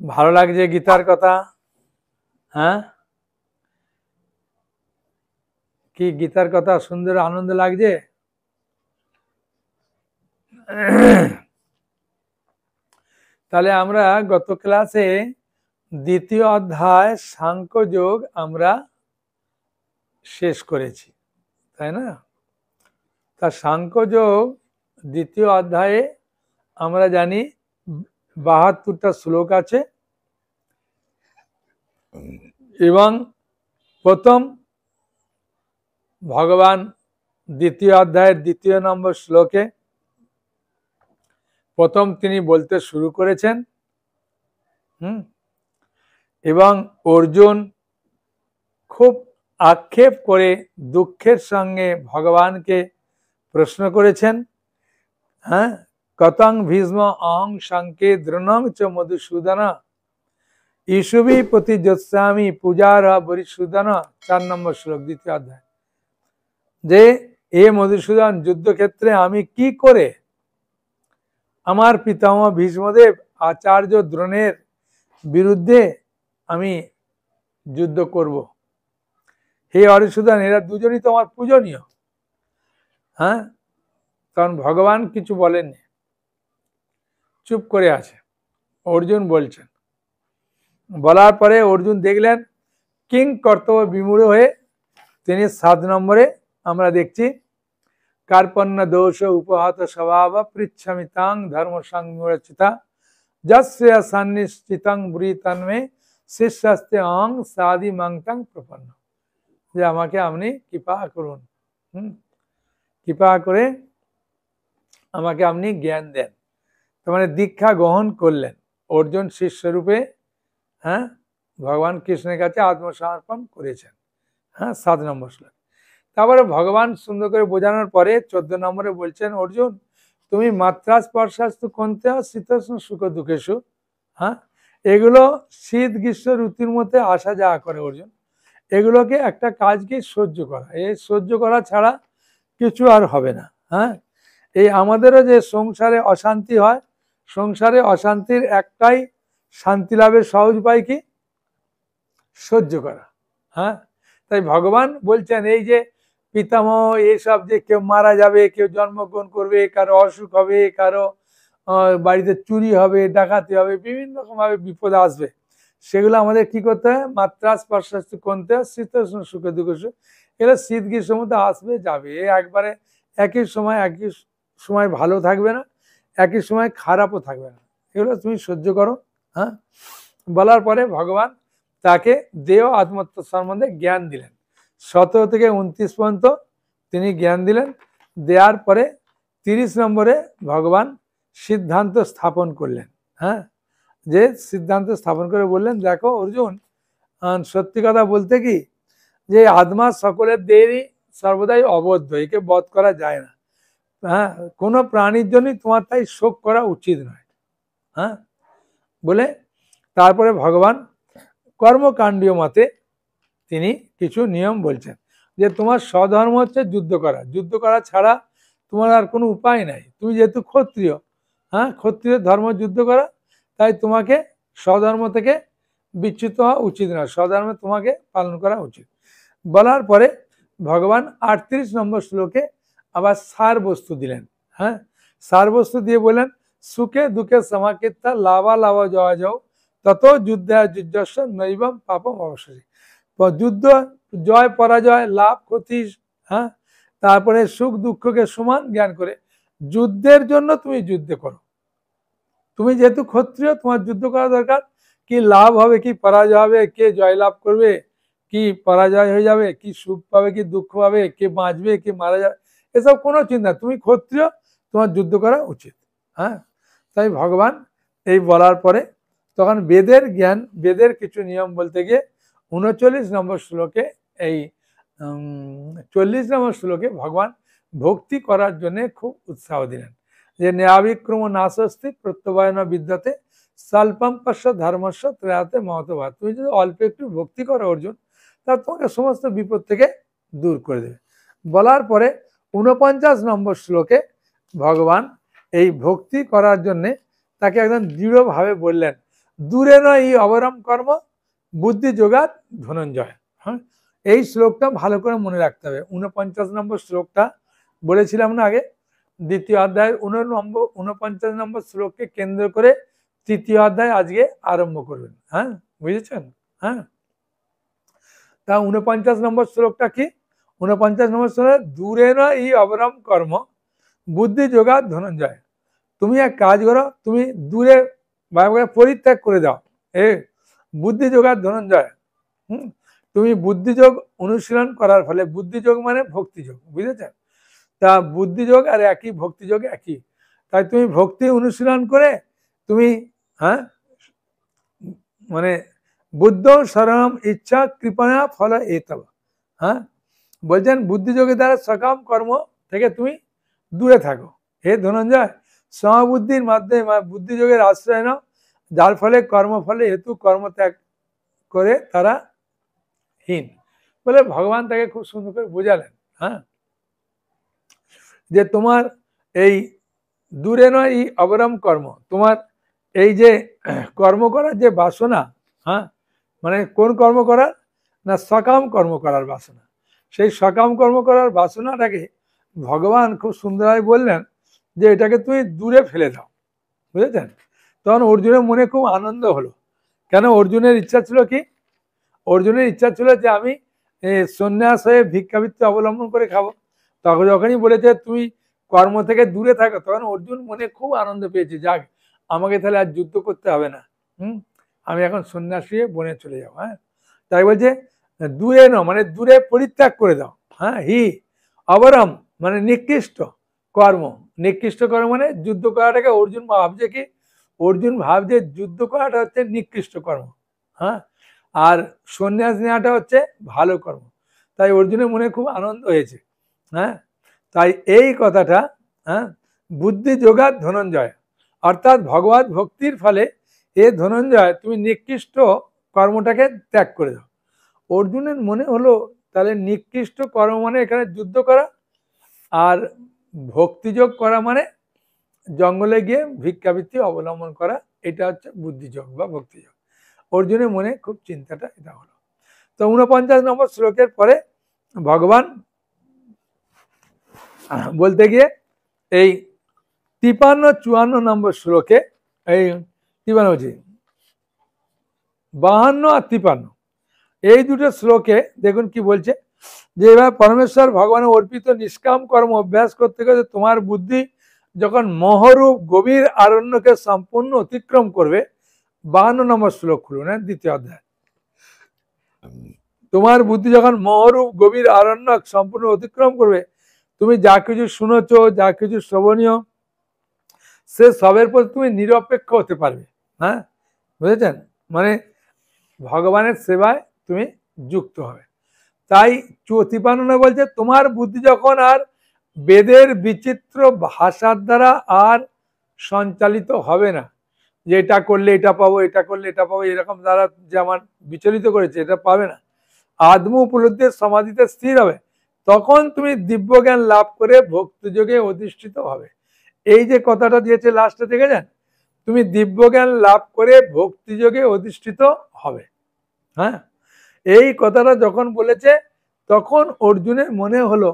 ভালো লাগছে গীতার কথা? হ্যাঁ, কি গীতার কথা সুন্দর আনন্দ লাগছে? তাহলে আমরা গত ক্লাসে দ্বিতীয় অধ্যায় সাংখ্যযোগ আমরা শেষ করেছি, তাই না? তা সাংখ্যযোগ দ্বিতীয় অধ্যায়ে আমরা জানি 72টা শ্লোক আছে এবং প্রথম ভগবান দ্বিতীয় অধ্যায়ের 2 নম্বর শ্লোকে প্রথম তিনি বলতে শুরু করেছেন এবং অর্জুন খুব আক্ষেপ করে দুঃখের সঙ্গে ভগবানকে প্রশ্ন করেছেন। হ্যাঁ, কতং ভীষ্ম অং শঙ্কে দ্রোণং চ মধুসূদন ইসুবি প্রতি যোৎসামি পূজার বরিসূদন। 4 নম্বর শ্লোক দ্বিতীয় অধ্যায়, যে এ মধুসূদন যুদ্ধক্ষেত্রে আমি কি করে আমার পিতামহ ভীষ্মদেব আচার্য দ্রোণের বিরুদ্ধে আমি যুদ্ধ করব? হে হরিসূদন, এরা দুজনই তো আমার পূজনীয়। হ্যাঁ, তখন ভগবান কিছু বলেননি, চুপ করে আছে। অর্জুন বলছেন, বলার পরে অর্জুন দেখলেন কিং কর্তব্য বিমূঢ় হয়ে তিনি 7 নম্বরে আমরা দেখছি, কার্পণ্য দোষ উপহাত স্বভাব পৃচ্ছামি তাং ধর্ম সংরচিতা যস্য সন্নিশ্চিতং ব্রীতন্মে শিষ্যাস্তে অং সাদি মংতং প্রপন্ন। যে আমাকে আপনি কৃপা করুন, কৃপা করে আমাকে আপনি জ্ঞান দেন। তার মানে দীক্ষা গ্রহণ করলেন অর্জুন শিষ্যরূপে। হ্যাঁ, ভগবান কৃষ্ণের কাছে আত্মসমর্পণ করেছেন। হ্যাঁ, 7 নম্বর শ্লোক। তারপরে ভগবান সুন্দর করে বোঝানোর পরে 14 নম্বরে বলছেন, অর্জুন তুমি মাত্রা স্পর্শাস্তু কোনতে শীতোষ্ণ সুখ দুঃখেশু। হ্যাঁ, এগুলো শীত গ্রীষ্ম ঋতুর মধ্যে আসা যাওয়া করে অর্জুন। এগুলোকে একটা কাজকে সহ্য করা, এই সহ্য করা ছাড়া কিছু আর হবে না। হ্যাঁ, এই আমাদেরও যে সংসারে অশান্তি হয়, সংসারে অশান্তির একটাই শান্তি লাভের সহজ উপায় কি? সহ্য করা। হ্যাঁ, তাই ভগবান বলছেন এই যে পিতামহ এইসব যে কেউ মারা যাবে, কেউ জন্মগ্রহণ করবে, কারো অসুখ হবে, কারো বাড়িতে চুরি হবে, ডাকাতি হবে, বিভিন্ন রকম ভাবে বিপদ আসবে, সেগুলো আমাদের কি করতে হয়? মাত্রা স্পর্শাস্তু কোনতে শীতোষ্ণ সুখ দুঃখ। এগুলো শীত গ্রীষ্মের মধ্যে আসবে যাবে, একবারে একই সময় ভালো থাকবে না, একই সময় খারাপও থাকবে না, এগুলো তুমি সহ্য করো। হ্যাঁ, বলার পরে ভগবান তাকে দেহ আত্মত্ব সম্বন্ধে জ্ঞান দিলেন। 17 থেকে 29 পর্যন্ত তিনি জ্ঞান দিলেন। দেওয়ার পরে 30 নম্বরে ভগবান সিদ্ধান্ত স্থাপন করলেন। হ্যাঁ, যে সিদ্ধান্ত স্থাপন করে বললেন, দেখো অর্জুন, সত্যি কথা বলতে কি, যে আত্মা সকলের দেহই সর্বদাই অবদ্ধ, একে বধ করা যায় না। হ্যাঁ, কোনো প্রাণীর জন্যই তোমার তাই শোক করা উচিত নয়। হ্যাঁ, বলে তারপরে ভগবান কর্মকাণ্ডীয় মতে তিনি কিছু নিয়ম বলছেন, যে তোমার স্বধর্ম হচ্ছে যুদ্ধ করা, যুদ্ধ করা ছাড়া তোমার আর কোনো উপায় নাই। তুমি যেহেতু ক্ষত্রিয়, হ্যাঁ, ক্ষত্রিয় ধর্ম যুদ্ধ করা, তাই তোমাকে স্বধর্ম থেকে বিচ্যুত হওয়া উচিত নয়, স্বধর্ম তোমাকে পালন করা উচিত। বলার পরে ভগবান 38 নম্বর শ্লোকে আবার সার বস্তু দিলেন। হ্যাঁ, সার বস্তু দিয়ে বললেন, সুখে দুঃখে সমাকিতা লাভা লাভা জয় যাও তত যুদ্ধে যুদ্ধস্ব নৈবম পাপম অবশ্যই। যুদ্ধ জয় পরাজয় লাভ ক্ষতি, হ্যাঁ, তারপরে সুখ দুঃখকে সমান জ্ঞান করে যুদ্ধের জন্য তুমি যুদ্ধ করো। তুমি যেহেতু ক্ষত্রিয়, তোমার যুদ্ধ করা দরকার। কি লাভ হবে, কি পরাজয় হবে, কে জয় লাভ করবে, কি পরাজয় হয়ে যাবে, কি সুখ পাবে, কি দুঃখ পাবে, কে বাঁচবে, কি মারা যাবে, এসব কোনো চিন্তা, তুমি ক্ষত্রিয়, তোমার যুদ্ধ করা উচিত। হ্যাঁ, তাই ভগবান এই বলার পরে তখন বেদের জ্ঞান, বেদের কিছু নিয়ম বলতে গিয়ে 39 নম্বর শ্লোকে, এই 40 নম্বর শ্লোকে ভগবান ভক্তি করার জন্য খুব উৎসাহ দিলেন, যে ন্যায়াবিক্রম নাশস্তি প্রত্যবায়ন বিদ্যাতে স্বল্পম পশ্য ধর্মস্য ত্রয়াতে মহতভাব। তুমি যদি অল্প একটু ভক্তি করো অর্জুন, তা তোমাকে সমস্ত বিপদ থেকে দূর করে দেবে। বলার পরে 49 নম্বর শ্লোকে ভগবান এই ভক্তি করার জন্যে তাকে একদম দৃঢ়ভাবে বললেন, দূরে নয় ই অবরম কর্ম বুদ্ধি যোগাত ধনঞ্জয়। হ্যাঁ, এই শ্লোকটা ভালো করে মনে রাখতে হবে। 49 নম্বর শ্লোকটা বলেছিলাম না আগে, দ্বিতীয় অধ্যায়ের 49 নম্বর শ্লোককে কেন্দ্র করে তৃতীয় অধ্যায় আজকে আরম্ভ করবেন। হ্যাঁ, বুঝেছেন? হ্যাঁ, তা 49 নম্বর শ্লোকটা কি? 49 নম্বর শ্লোক, দূরে নয় ই অবরম কর্ম বুদ্ধি যোগাত ধনঞ্জয়। তুমি এক কাজ করো, তুমি দূরে পরিত্যাগ করে দাও এ বুদ্ধি যোগাত ধনঞ্জয়। তুমি বুদ্ধিযোগ অনুশীলন করার ফলে, বুদ্ধিযোগ মানে ভক্তিযোগ, বুঝেছেন? তা বুদ্ধিযোগ আর একই, ভক্তিযোগ একই। তাই তুমি ভক্তি অনুশীলন করে তুমি, হ্যাঁ, মানে বুদ্ধ শরণম ইচ্ছা কৃপণা ফল এতব। হ্যাঁ, বলছেন বুদ্ধিযোগের দ্বারা সকাম কর্ম থেকে তুমি দূরে থাকো হে ধনঞ্জয়। সমবুদ্ধির মাধ্যমে বুদ্ধিযোগের আশ্রয় নাও, যার ফলে কর্মফলে হেতু কর্মত্যাগ করে তারা হীন। বলে ভগবান তাকে খুব সুন্দর করে বোঝালেন। হ্যাঁ, যে তোমার এই দূরে নয় এই অবরম কর্ম, তোমার এই যে কর্ম করার যে বাসনা, হ্যাঁ, মানে কোন কর্ম করার না, সকাম কর্ম করার বাসনা, সেই সকাম কর্ম করার বাসনাটাকে ভগবান খুব সুন্দরভাবে বললেন যে এটাকে তুমি দূরে ফেলে দাও, বুঝেছেন? তখন অর্জুনের মনে খুব আনন্দ হলো। কেন? অর্জুনের ইচ্ছা ছিল কি? অর্জুনের ইচ্ছা ছিল যে আমি সন্ন্যাস হয়ে ভিক্ষাবৃত্তি অবলম্বন করে খাবো। তখন যখনই বলেছে তুমি কর্ম থেকে দূরে থাকো, তখন অর্জুন মনে খুব আনন্দ পেয়েছে, যাক আমাকে তাহলে আর যুদ্ধ করতে হবে না, আমি এখন সন্ন্যাসী হয়ে বনে চলে যাবো। হ্যাঁ, তাই বলছে দূরে ন মানে দূরে পরিত্যাগ করে দাও। হ্যাঁ, হি অবরম মানে নিকৃষ্ট কর্ম। নিকৃষ্ট কর্ম মানে যুদ্ধ করাটাকে অর্জুন ভাবছে কি? অর্জুন ভাবছে যুদ্ধ করাটা হচ্ছে নিকৃষ্ট কর্ম, হ্যাঁ, আর সন্ন্যাস নেওয়াটা হচ্ছে ভালো কর্ম। তাই অর্জুনের মনে খুব আনন্দ হয়েছে। হ্যাঁ, তাই এই কথাটা, হ্যাঁ, বুদ্ধি যোগাত ধনঞ্জয়, অর্থাৎ ভগবত ভক্তির ফলে এ ধনঞ্জয় তুমি নিকৃষ্ট কর্মটাকে ত্যাগ করে দাও। অর্জুনের মনে হলো তাহলে নিকৃষ্ট কর্ম মানে এখানে যুদ্ধ করা, আর ভক্তিযোগ করা মানে জঙ্গলে গিয়ে ভিক্ষাবৃত্তি অবলম্বন করা, এটা হচ্ছে বুদ্ধিযোগ বা ভক্তিযোগ। অর্জুনের মনে খুব চিন্তাটা এটা হলো। তো 49 নম্বর শ্লোকের পরে ভগবান বলতে গিয়ে এই 53-54 নম্বর শ্লোকে, এই 53 52 আর 53 এই দুটো শ্লোকে দেখুন কি বলছে, যে এবার পরমেশ্বর ভগবানের অর্পিত নিষ্কাম কর্ম অভ্যাস করতে করতে তোমার বুদ্ধি যখন মহরূপ গভীর আরণ্যকে সম্পূর্ণ অতিক্রম করবে। 52 নম্বর শ্লোক খুলুন, দ্বিতীয় অধ্যায়। তোমার বুদ্ধি যখন মহরূপ গভীর আরণ্য সম্পূর্ণ অতিক্রম করবে, তুমি যা কিছু শুনেছ, যা কিছু শ্রবণীয়, সে সবের প্রতি তুমি নিরপেক্ষ হতে পারবে। হ্যাঁ, বুঝেছেন? মানে ভগবানের সেবায় তুমি যুক্ত হবে। তাই 53 বলছে তোমার বুদ্ধি যখন আর বেদের বিচিত্র ভাষার দ্বারা আর সঞ্চালিত হবে না, যে এটা করলে এটা পাবো, এটা করলে এটা পাবো, এরকম দ্বারা যে আমার বিচলিত করেছে এটা পাবে না, আত্ম উপলব্ধির সমাধিতে স্থির হবে, তখন তুমি দিব্য জ্ঞান লাভ করে ভক্তিযোগে অধিষ্ঠিত হবে। এই যে কথাটা দিয়েছে লাস্টে, দেখেছেন? তুমি দিব্য জ্ঞান লাভ করে ভক্তিযোগে অধিষ্ঠিত হবে। হ্যাঁ, এই কথাটা যখন বলেছে তখন অর্জুনের মনে হলো,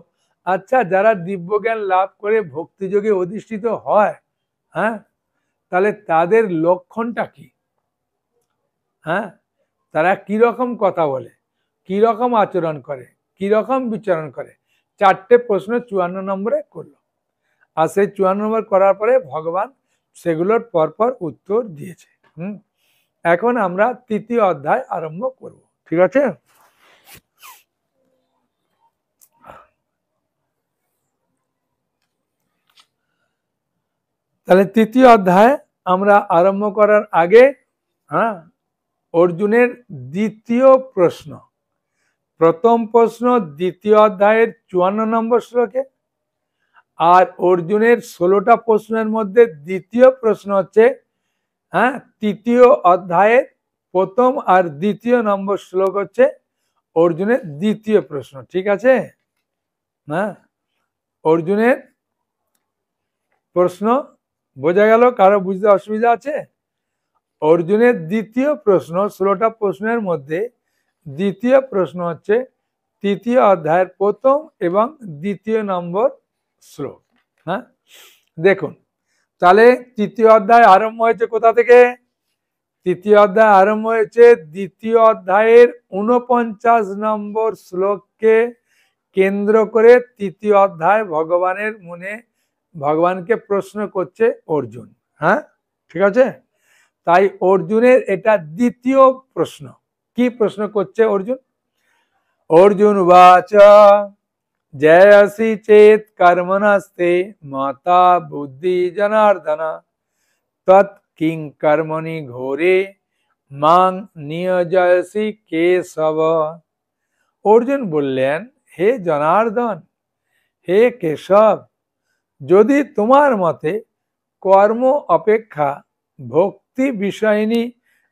আচ্ছা যারা দিব্য জ্ঞান লাভ করে ভক্তিযোগে অধিষ্ঠিত হয়, হ্যাঁ, তাহলে তাদের লক্ষণটা কি? হ্যাঁ, তারা কিরকম কথা বলে, কিরকম আচরণ করে, কিরকম বিচরণ করে, 4টে প্রশ্ন 54 নম্বরে করলো। আর সেই 54 নম্বর করার পরে ভগবান সেগুলোর পরপর উত্তর দিয়েছে। এখন আমরা তৃতীয় অধ্যায় আরম্ভ করব, ঠিক আছে? তাহলে তৃতীয় অধ্যায় আমরা আরম্ভ করার আগে, হ্যাঁ, অর্জুনের দ্বিতীয় প্রশ্ন, প্রথম প্রশ্ন দ্বিতীয় অধ্যায়ের 54 নম্বর শ্লোকে, আর অর্জুনের 16টা প্রশ্নের মধ্যে দ্বিতীয় প্রশ্ন হচ্ছে, হ্যাঁ, তৃতীয় অধ্যায়ের প্রথম আর দ্বিতীয় নম্বর শ্লোক হচ্ছে অর্জুনের দ্বিতীয় প্রশ্ন, ঠিক আছে? হ্যাঁ, অর্জুনের প্রশ্ন বোঝা গেল? কারো বুঝতে অসুবিধা আছে? অর্জুনের দ্বিতীয় প্রশ্ন, 16টা প্রশ্নের মধ্যে দ্বিতীয় প্রশ্ন হচ্ছে তৃতীয় অধ্যায়ের প্রথম এবং দ্বিতীয় নম্বর শ্লোক। হ্যাঁ, দেখুন তাহলে তৃতীয় অধ্যায় আরম্ভ হয়েছে কোথা থেকে? তৃতীয় অধ্যায় আরম্ভ হয়েছে দ্বিতীয় অধ্যায়ের 49 নম্বর শ্লোককে কেন্দ্র করে। তৃতীয় অধ্যায় ভগবানের মনে ভগবানকে প্রশ্ন করছে অর্জুন। হ্যাঁ, ঠিক আছে। তাই অর্জুনের এটা দ্বিতীয় প্রশ্ন। কি প্রশ্ন করছে অর্জুন? অর্জুন উবাচ জয়সি চেত কর্মণস্তে মাতা বুদ্ধি জনার্দন তৎ কিং কর্মণি ঘোরে মাং নিয়োজয়সি কেশব। অর্জুন বললেন, হে জনার্দন, হে কেশব, যদি তোমার মতে কর্ম অপেক্ষা ভক্তি বিষয়িনী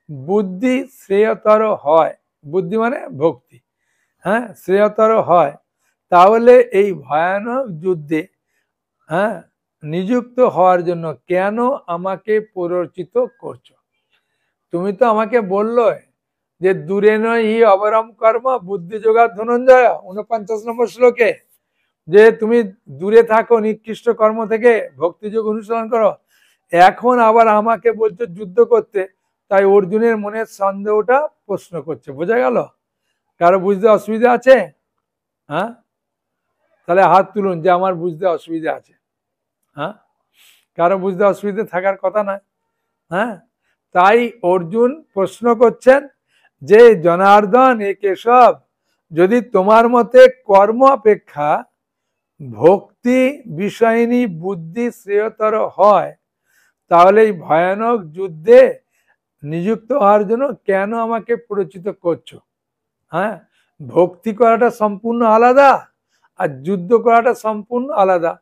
বুদ্ধি শ্রেয়তর হয়, বুদ্ধি মানে ভক্তি, হ্যাঁ, শ্রেয়তর হয়, তাহলে এই ভয়ানক যুদ্ধে হ্যাঁ নিযুক্ত হওয়ার জন্য কেন আমাকে প্ররোচিত করছো? তুমি তো আমাকে বললো যে দূরে নয় হি অবরম কর্ম বুদ্ধি যোগা ধনঞ্জয় 49 নম্বর শ্লোকে, যে তুমি দূরে থাকো নিকৃষ্ট কর্ম থেকে, ভক্তিযোগ অনুসরণ করো। এখন আবার আমাকে বলছো যুদ্ধ করতে। তাই অর্জুনের মনের সন্দেহটা প্রশ্ন করছে। বোঝা গেল? কারো বুঝতে অসুবিধা আছে? হ্যাঁ, তাহলে হাত তুলুন যে আমার বুঝতে অসুবিধা আছে। হ্যাঁ, কারো বুঝতে অসুবিধা থাকার কথা নয়। হ্যাঁ, তাই অর্জুন প্রশ্ন করছেন যে জনার্দন, এ কেশব, যদি তোমার মতে কর্ম অপেক্ষা ভক্তি বিষয়িনী বুদ্ধি শ্রেয়তর হয়, তাহলে এই ভয়ানক যুদ্ধে নিযুক্ত হওয়ার জন্য কেন আমাকে পরিচিত করছো? হ্যাঁ, ভক্তি করাটা সম্পূর্ণ আলাদা আর যুদ্ধ করাটা সম্পূর্ণ আলাদা।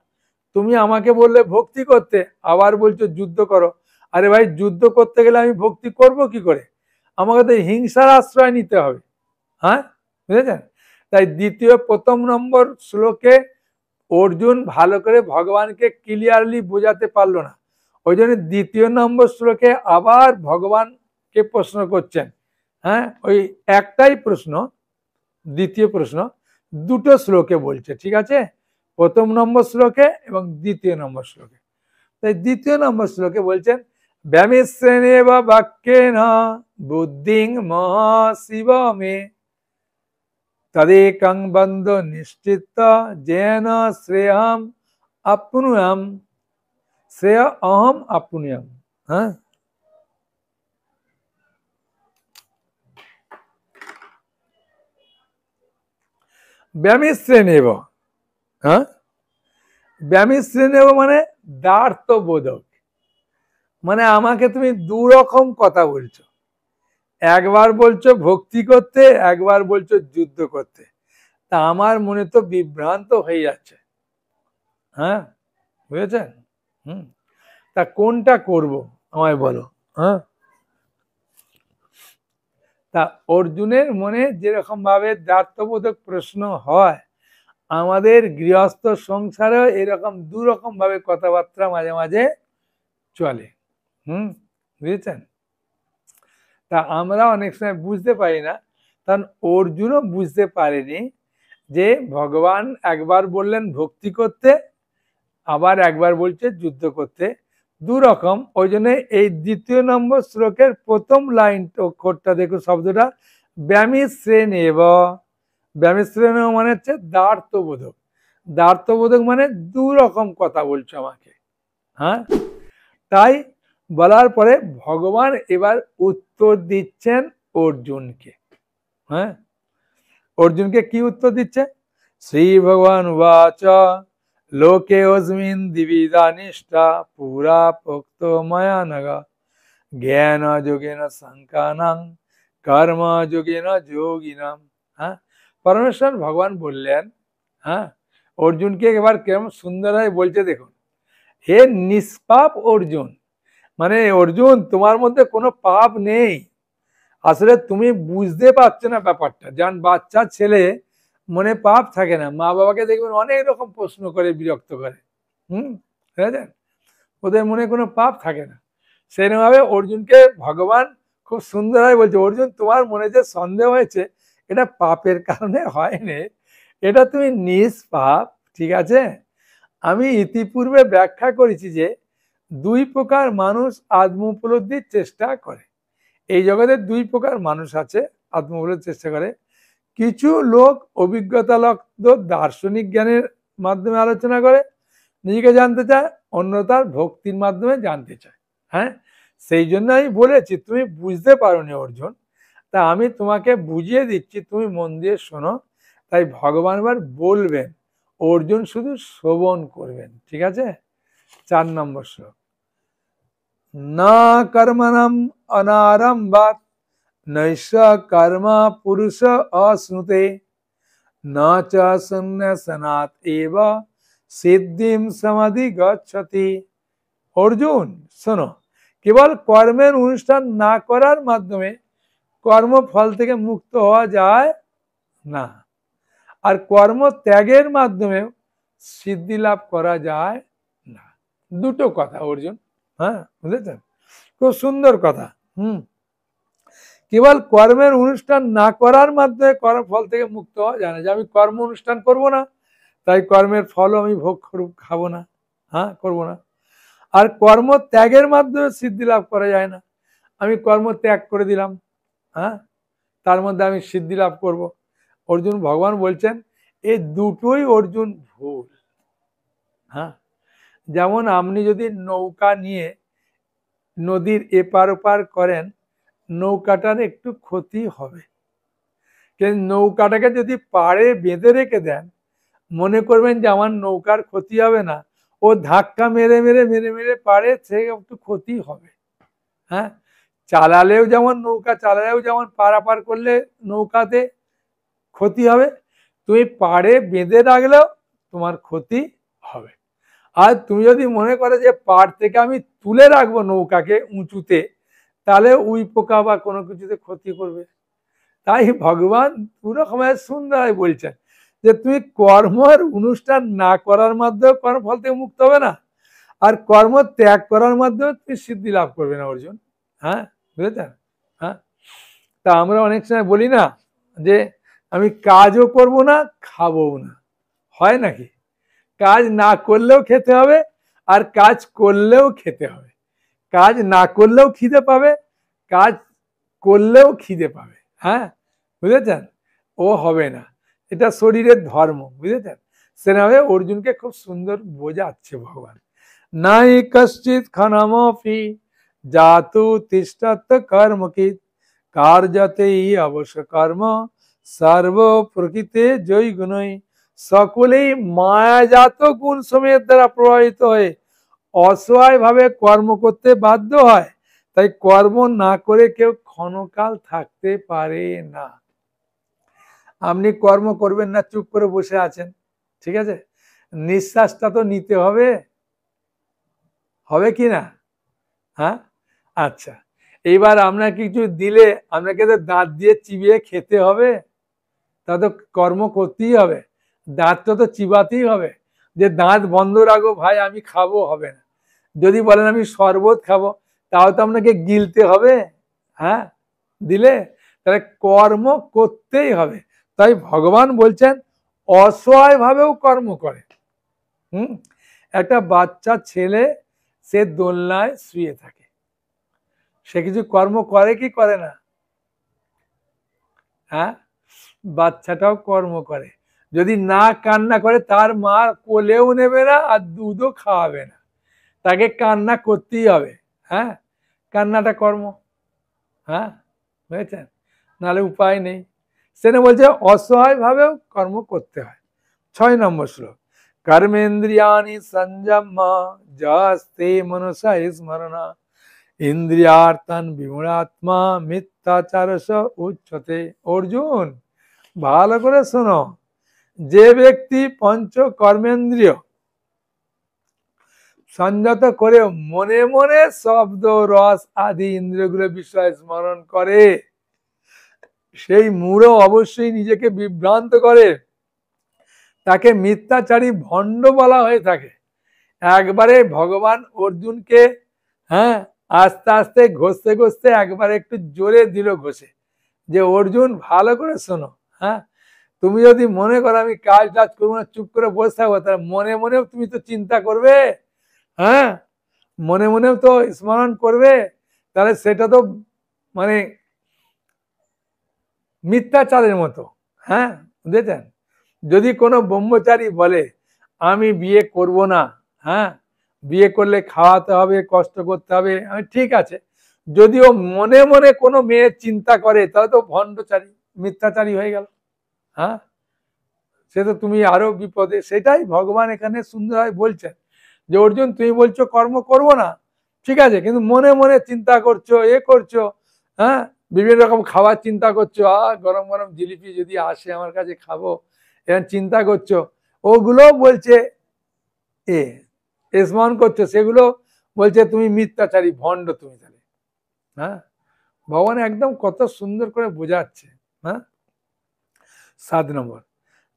তুমি আমাকে বললে ভক্তি করতে, আবার বলছো যুদ্ধ করো। আরে ভাই, যুদ্ধ করতে গেলে আমি ভক্তি করব কি করে? আমাকে তো হিংসার আশ্রয় নিতে হবে। হ্যাঁ, বুঝেছেন? তাই প্রথম নম্বর শ্লোকে অর্জুন ভালো করে ভগবানকে ক্লিয়ারলি বোঝাতে পারলো না। ওই জন্য দ্বিতীয় নম্বর শ্লোকে আবার ভগবানকে প্রশ্ন করছেন। হ্যাঁ, ওই একটাই প্রশ্ন, দ্বিতীয় প্রশ্ন দুটো শ্লোকে বলছে। ঠিক আছে, প্রথম নম্বর শ্লোকে এবং দ্বিতীয় নম্বর শ্লোকে। তাই দ্বিতীয় নম্বর শ্লোকে বলছেন ব্যামিশ্রেণেব বাক্যেন বুদ্ধিং মহাশিব মে তদেকং বন্ধ নিশ্চিত যেন শ্রেয়ম আপনুয়াম, শ্রেয় অহম আপনুয়াম। হ্যাঁ, ব্যামিশ্রেণেব, হ্যাঁ, ব্যামিশ্রেণেব মানে দ্বার্থবোধক, মানে আমাকে তুমি দুরকম কথা বলছো। একবার বলছো ভক্তি করতে, একবার বলছো যুদ্ধ করতে। তা আমার মনে তো বিভ্রান্ত হয়ে যাচ্ছে। হ্যাঁ, বুঝেছেন? তা কোনটা করব আমায় বলো। হ্যাঁ, তা অর্জুনের মনে যেরকম ভাবে দ্বার্থবোধক প্রশ্ন হয়, আমাদের গৃহস্থ সংসারেও এরকম দুরকম ভাবে কথাবার্তা মাঝে মাঝে চলে। বুঝেছেন? তা আমরা অনেক সময় বুঝতে পারি না, কারণ অর্জুনও বুঝতে পারেনি যে ভগবান একবার বললেন ভক্তি করতে, আবার একবার বলছে যুদ্ধ করতে, দুরকম। ওই জন্য এই দ্বিতীয় নম্বর শ্লোকের প্রথম লাইন অক্ষরটা দেখো, শব্দটা ব্যামিশ্রেণেব। ব্যামিশ্রেণেব মানে হচ্ছে দ্বার্থবোধক। দ্বার্থবোধক মানে দুরকম কথা বলছো আমাকে। হ্যাঁ, তাই বলার পরে ভগবান এবার উত্তর দিচ্ছেন অর্জুনকে। হ্যাঁ, অর্জুনকে কি উত্তর দিচ্ছে? শ্রী ভগবান উবাচ লোকে অস্মিন দ্বিবিধা নিষ্ঠা পুরা পোক্ত ময়া নগা জ্ঞান যোগেন সংখ্যানাং কর্ম যোগেন যোগিনাম। হ্যাঁ, পরমেশ্বর ভগবান বললেন, হ্যাঁ, অর্জুনকে এবার কেমন সুন্দর হয় বলছে দেখুন। হে নিষ্পাপ অর্জুন, মানে অর্জুন তোমার মধ্যে কোনো পাপ নেই। আসলে তুমি বুঝতে পারছো না ব্যাপারটা। যেমন বাচ্চা ছেলে মনে পাপ থাকে না, মা বাবাকে দেখবেন অনেক রকম প্রশ্ন করে, বিরক্ত করে। বুঝেছেন? ওদের মনে কোনো পাপ থাকে না। সেরকমভাবে অর্জুনকে ভগবান খুব সুন্দরভাবে বলছে, অর্জুন তোমার মনে যে সন্দেহ হয়েছে এটা পাপের কারণে হয়নি, এটা তুমি নিষ্পাপ, ঠিক আছে। আমি ইতিপূর্বে ব্যাখ্যা করেছি যে দুই প্রকার মানুষ আত্ম উপলব্ধির চেষ্টা করে। এই জগতে দুই প্রকার মানুষ আছে আত্ম উপলব্ধির চেষ্টা করে। কিছু লোক অভিজ্ঞতা লব্ধ দার্শনিক জ্ঞানের মাধ্যমে আলোচনা করে, নিজেকে জানতে চায়, অন্য তার ভক্তির মাধ্যমে জানতে চায়। হ্যাঁ, সেই জন্য আমি বলেছি তুমি বুঝতে পারোনি অর্জুন, তা আমি তোমাকে বুঝিয়ে দিচ্ছি, তুমি মন দিয়ে শোনো। তাই ভগবান এবার বলবেন, অর্জুন শুধু শ্রবণ করবেন, ঠিক আছে। 4 নম্বর শ্লোক, না কর্মণম অনারম্ভাৎ নৈষ কর্মা পুরুষ অশ্নুতে না চ সন্ন্যাসনাৎ এব সিদ্ধিম সমাধি গচ্ছতি। অর্জুন শোনো, কেবল কর্মের অনুষ্ঠান না করার মাধ্যমে কর্মফল থেকে মুক্ত হওয়া যায় না, আর কর্ম ত্যাগের মাধ্যমে সিদ্ধি লাভ করা যায় না। দুটো কথা অর্জুন, হ্যাঁ বুঝেছেন, খুব সুন্দর কথা। কেবল কর্মের অনুষ্ঠান না করার মাধ্যমে কর্মফল থেকে মুক্ত হওয়া যায় না, যে আমি কর্ম অনুষ্ঠান করব না তাই কর্মের ফলও আমি ভোগ খাবো না, হ্যাঁ করবো না। আর কর্ম ত্যাগের মাধ্যমে সিদ্ধি লাভ করা যায় না, আমি কর্ম ত্যাগ করে দিলাম, হ্যাঁ তার মধ্যে আমি সিদ্ধি লাভ করব। অর্জুন ভগবান বলছেন এই দুটোই অর্জুন ভুল। হ্যাঁ, যেমন আপনি যদি নৌকা নিয়ে নদীর এপার ওপার করেন, নৌকাটার একটু ক্ষতি হবে, কিন্তু নৌকাটাকে যদি পাড়ে বেঁধে রেখে দেন, মনে করবেন যে আমার নৌকার ক্ষতি হবে না, ও ধাক্কা মেরে মেরে মেরে মেরে পাড়ে, সে একটু ক্ষতি হবে। হ্যাঁ, চালালেও যেমন নৌকা চালালেও যেমন পারাপার করলে নৌকাতে ক্ষতি হবে, তুমি পাড়ে বেঁধে রাখলেও তোমার ক্ষতি হবে। আর তুমি যদি মনে করো যে পাড় থেকে আমি তুলে রাখবো নৌকাকে উঁচুতে, তাহলে উই পোকা বা কোনো কিছুতে ক্ষতি করবে। তাই ভগবান পুরো সময় সুন্দর বলছেন যে তুমি কর্মের অনুষ্ঠান না করার মাধ্যমে কর্মফল থেকে মুক্ত হবে না, আর কর্ম ত্যাগ করার মাধ্যমে তুমি সিদ্ধি লাভ করবে না অর্জুন। হ্যাঁ বুঝেছেন। হ্যাঁ, তা আমরা অনেক সময় বলি না যে আমি কাজও করব না খাবো না, হয় নাকি? কাজ না করলেও খেতে হবে আর কাজ করলেও খেতে হবে, কাজ না করলেও খিদে পাবে, কাজ করলেও খিদে পাবে। হ্যাঁ বুঝেছেন, ও হবে না, এটা শরীরের ধর্ম, বুঝেছেন। সেভাবে অর্জুনকে খুব সুন্দর বোঝাচ্ছে ভগবান, নাই কশ্চিৎ ক্ষণমপি জাতু তিষ্ঠত কর্মকিত কার্যতেই অবশ্য কর্ম সর্ব প্রকৃতি জয় গুণই। সকলেই মায়াজাত গুণ সময়ের দ্বারা প্রভাবিত হয়ে অসহায় ভাবে কর্ম করতে বাধ্য হয়, তাই কর্ম না করে কেউ ক্ষণকাল থাকতে পারে না। আপনি কর্ম করবেন না, চুপ করে বসে আছেন, ঠিক আছে, নিঃশ্বাসটা তো নিতে হবে, হবে কি না? হ্যাঁ, আচ্ছা, এইবার আমরা কিছু দিলে আপনাকে তো দাঁত দিয়ে চিবিয়ে খেতে হবে, তা তো কর্ম করতেই হবে, দাঁতটা তো চিবাতেই হবে। যে দাঁত বন্ধ রাখো ভাই আমি খাবো, হবে না। যদি বলেন আমি শরবত খাবো, তাও তো আপনাকে গিলতে হবে, হ্যাঁ দিলে, তাহলে কর্ম করতেই হবে। তাই ভগবান বলছেন অসহায় ভাবেও কর্ম করে। একটা বাচ্চা ছেলে, সে দোলনায় শুয়ে থাকে, সে কিছু কর্ম করে কি করে না? হ্যাঁ, বাচ্চাটাও কর্ম করে, যদি না কান্না করে তার মা কোলেও নেবে না আর দুধও খাওয়াবে না, তাকে কান্না করতেই হবে। হ্যাঁ, কান্নাটা কর্ম। হ্যাঁ বুঝেছেন, নাহলে উপায় নেই। সেটা বলছে অসহায় ভাবেও কর্ম করতে হয়। 6 নম্বর শ্লোক, কর্মেন্দ্রিয়াণি সংযম্য যস্তে মনসা স্মরণা ইন্দ্রিয়ার্থান বিমূঢ়াত্মা মিথ্যাচারস উচ্যতে। অর্জুন ভালো করে শোনো, যে ব্যক্তি পঞ্চ কর্মেন্দ্রিয় সংযত করে মনে মনে শব্দ রস আদি ইন্দ্রিয়গুলো বিষয় স্মরণ করে, সেই মূঢ় অবশ্যই নিজেকে বিভ্রান্ত করে, তাকে মিথ্যাচারী ভণ্ড বলা হয়ে থাকে। একবারে ভগবান অর্জুনকে, হ্যাঁ আস্তে আস্তে ঘষতে ঘষতে একবার একটু জোরে দিল ঘষে, যে অর্জুন ভালো করে শোনো, হ্যাঁ তুমি যদি মনে করো আমি কাজ টাজ করবো না, চুপ করে বসে থাকবো, তাহলে মনে মনেও তুমি তো চিন্তা করবে, হ্যাঁ মনে মনেও তো স্মরণ করবে, তাহলে সেটা তো মানে মিথ্যাচারের মতো। হ্যাঁ বুঝেছেন, যদি কোনো ব্রহ্মচারী বলে আমি বিয়ে করব না, হ্যাঁ বিয়ে করলে খাওয়াতে হবে, কষ্ট করতে হবে, আমি ঠিক আছে, যদিও মনে মনে কোনো মেয়ে চিন্তা করে তাহলে তো ভণ্ডচারী, মিথ্যাচারী হয়ে গেল। হ্যাঁ সে তো তুমি আরো বিপদে। সেটাই ভগবান এখানে সুন্দরভাবে বলছেন যে অর্জুন তুমি বলছো কর্ম করব না, ঠিক আছে, কিন্তু মনে মনে চিন্তা করছো, এ করছো, হ্যাঁ বিভিন্ন রকম খাবার চিন্তা করছো, গরম গরম জিলিপি যদি আসে আমার কাছে খাবো, এরকম চিন্তা করছো, ওগুলো বলছে স্মরণ করছো, সেগুলো বলছে তুমি মিথ্যাচারী, ভণ্ড তুমি তাহলে। হ্যাঁ ভগবান একদম কত সুন্দর করে বোঝাচ্ছে। হ্যাঁ 7 নম্বর,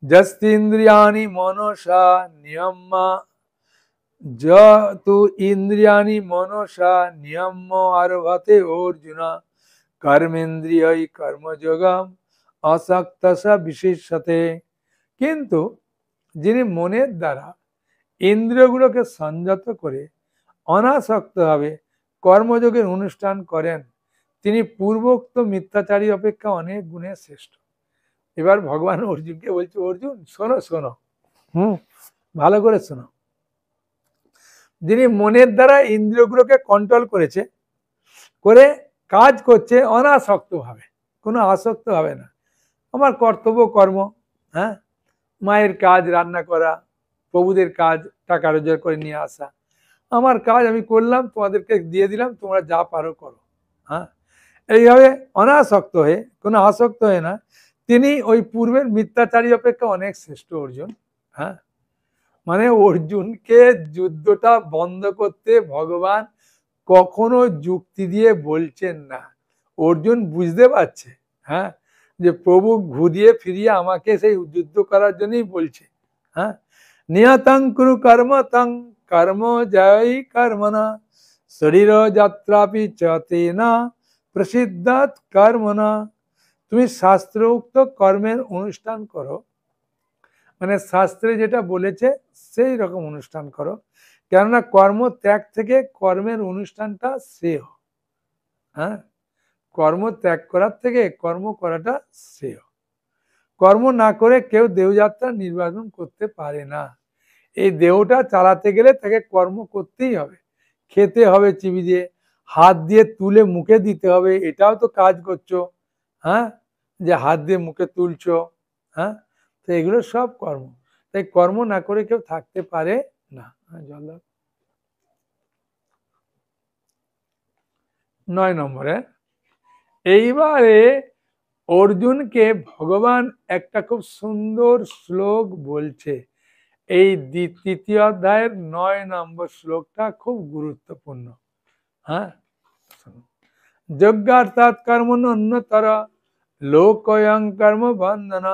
যস্তিন্দ্রিয়াণি মনসা নিয়ম্য, যতু ইন্দ্রিয়াণি মনসা নিয়ম্য আরভতে অর্জুন কর্মেন্দ্রিয়ই কর্মযোগম আসক্তসা বিশেষতে। কিন্তু যিনি মনের দ্বারা ইন্দ্রিয়গুলোকে সংযত করে অনাসক্তভাবে কর্মযোগের অনুষ্ঠান করেন, তিনি পূর্বোক্ত মিথ্যাচারী অপেক্ষা অনেক গুণে শ্রেষ্ঠ। এবার ভগবান অর্জুনকে বলছে, অর্জুন শোনো শোনো, ভালো করে শোনো, যিনি মনের দ্বারা ইন্দ্রিয়গুলোকে কন্ট্রোল করেছে, করে কাজ করছে অনাসক্ত ভাবে, কোনো আসক্ত হবে না, আমার কর্তব্য কর্ম, হ্যাঁ মায়ের কাজ রান্না করা, প্রভুদের কাজ টাকা রোজগার করে নিয়ে আসা, আমার কাজ আমি করলাম, তোমাদেরকে দিয়ে দিলাম, তোমরা যা পারো করো, হ্যাঁ এইভাবে অনাসক্ত হয়ে, কোনো আসক্ত হয়ে না, তিনি ওই পূর্বের মিথ্যাচারী অপেক্ষা অনেক শ্রেষ্ঠ অর্জুন। হ্যাঁ মানে অর্জুনকে যুদ্ধটা বন্ধ করতে ভগবান কখনো যুক্তি দিয়ে বলছেন না, অর্জুন বুঝতে পারছে, হ্যাঁ যে প্রভু ঘুরিয়ে ফিরিয়ে আমাকে সেই যুদ্ধ করার জন্যই বলছে। হ্যাঁ নিয়তং কুরু কর্ম তং কর্ম জয় কর্মনা শরীর যাত্রাপি চতেনা প্রসিদ্ধাৎ কর্মনা। তুমি শাস্ত্রোক্ত কর্মের অনুষ্ঠান করো, মানে শাস্ত্রে যেটা বলেছে সেই রকম অনুষ্ঠান করো, কেননা কর্ম ত্যাগ থেকে কর্মের অনুষ্ঠানটা শ্রেয়। হ্যাঁ কর্ম ত্যাগ করার থেকে কর্ম করাটা শ্রেয়। কর্ম না করে কেউ দেহযাত্রা নির্বাচন করতে পারে না, এই দেহটা চালাতে গেলে তাকে কর্ম করতেই হবে, খেতে হবে চিবি দিয়ে, হাত দিয়ে তুলে মুখে দিতে হবে, এটাও তো কাজ করছো, হ্যাঁ যে হাত দিয়ে মুখে তুলছো, হ্যাঁ তো এগুলো সব কর্ম, তাই কর্ম না করে কেউ থাকতে পারে না। জল দাও। 9 নম্বরে এইবারে অর্জুনকে ভগবান একটা খুব সুন্দর শ্লোক বলছে, এই তৃতীয় অধ্যায়ের 9 নম্বর শ্লোকটা খুব গুরুত্বপূর্ণ। হ্যাঁ যজ্ঞার্থাৎ কর্মণ অন্যতর লোকয়ং কর্ম বন্ধন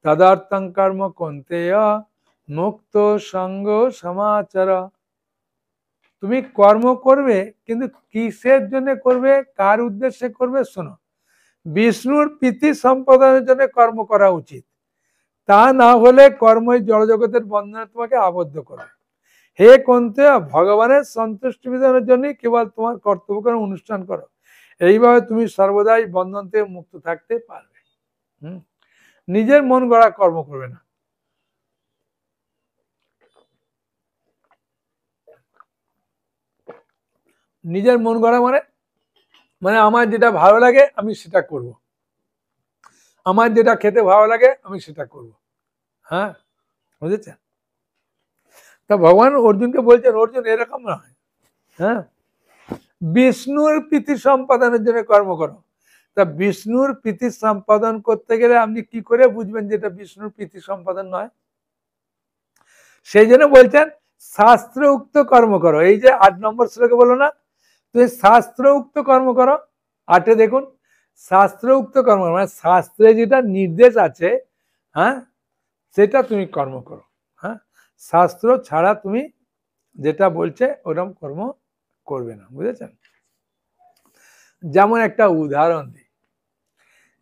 তদার্থং কর্ম কৌন্তেয় মুক্ত সঙ্গ সমাচার। তুমি কর্ম করবে, কিন্তু কিসের জন্য করবে, কার উদ্দেশ্যে করবে, শোনো, বিষ্ণুর প্রীতি সম্পাদনের জন্য কর্ম করা উচিত, তা না হলে কর্মই জড়জগতের বন্ধনে তোমাকে আবদ্ধ করবে। হে কৌন্তেয়, ভগবানের সন্তুষ্টি বিধানের জন্যই কেবল তোমার কর্তব্য কর্ম অনুষ্ঠান করো, এইভাবে তুমি সর্বদাই বন্ধন থেকে মুক্ত থাকতে পারবে। নিজের মন গড়া কর্ম করবে না। নিজের মন গড়া মানে মানে আমার যেটা ভালো লাগে আমি সেটা করব, আমার যেটা খেতে ভালো লাগে আমি সেটা করব। হ্যাঁ বুঝেছেন, তা ভগবান অর্জুনকে বলছেন, অর্জুন এরকম নয়, হ্যাঁ বিষ্ণুর প্রীতি সম্পাদনের জন্য কর্ম করো। তা বিষ্ণুর প্রীতি সম্পাদন করতে গেলে আপনি কি করে বুঝবেন যেটা বিষ্ণুর প্রীতি সম্পাদন নয়? সেই জন্য বলছেন শাস্ত্র উক্ত কর্ম করো। এই যে 8 নম্বর শ্লোকে বলো না, তুমি শাস্ত্র উক্ত কর্ম করো, 8-এ দেখুন, শাস্ত্র উক্ত কর্ম মানে শাস্ত্রে যেটা নির্দেশ আছে, হ্যাঁ সেটা তুমি কর্ম করো। হ্যাঁ শাস্ত্র ছাড়া তুমি যেটা বলছে ওরকম কর্ম করবে না, বুঝেছেন। যেমন একটা উদাহরণ দিই,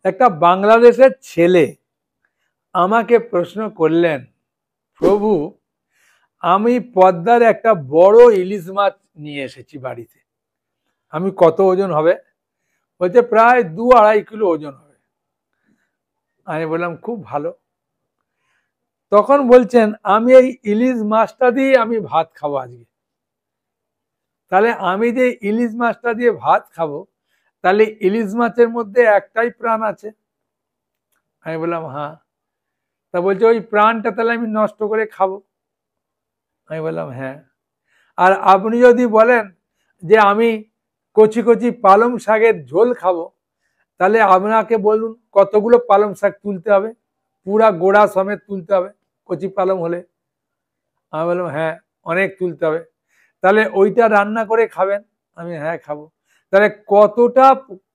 একটা বাংলাদেশের ছেলে আমাকে প্রশ্ন করলেন, প্রভু আমি পদ্মার একটা বড় ইলিশ মাছ নিয়ে এসেছি বাড়িতে, আমি কত ওজন হবে? বলছে প্রায় 2-2.5 কিলো ওজন হবে। আমি বললাম খুব ভালো। তখন বলছেন আমি এই ইলিশ মাছটা দিয়ে আমি ভাত খাবো আজকে। তাহলে আমি যে ইলিশ মাছটা দিয়ে ভাত খাবো, তাহলে ইলিশ মাছের মধ্যে একটাই প্রাণ আছে? আমি বললাম হ্যাঁ। তা বলছে ওই প্রাণটা তাহলে আমি নষ্ট করে খাবো? আমি বললাম হ্যাঁ। আর আপনি যদি বলেন যে আমি কচি কচি পালং শাকের ঝোল খাবো, তাহলে আপনাকে বলুন কতগুলো পালং শাক তুলতে হবে? পুরা গোড়া সমেত তুলতে হবে কচি পালং হলে। আমি বললাম হ্যাঁ অনেক তুলতে হবে। তাহলে ওইটা রান্না করে খাবেন? আমি হ্যাঁ খাবো। তাহলে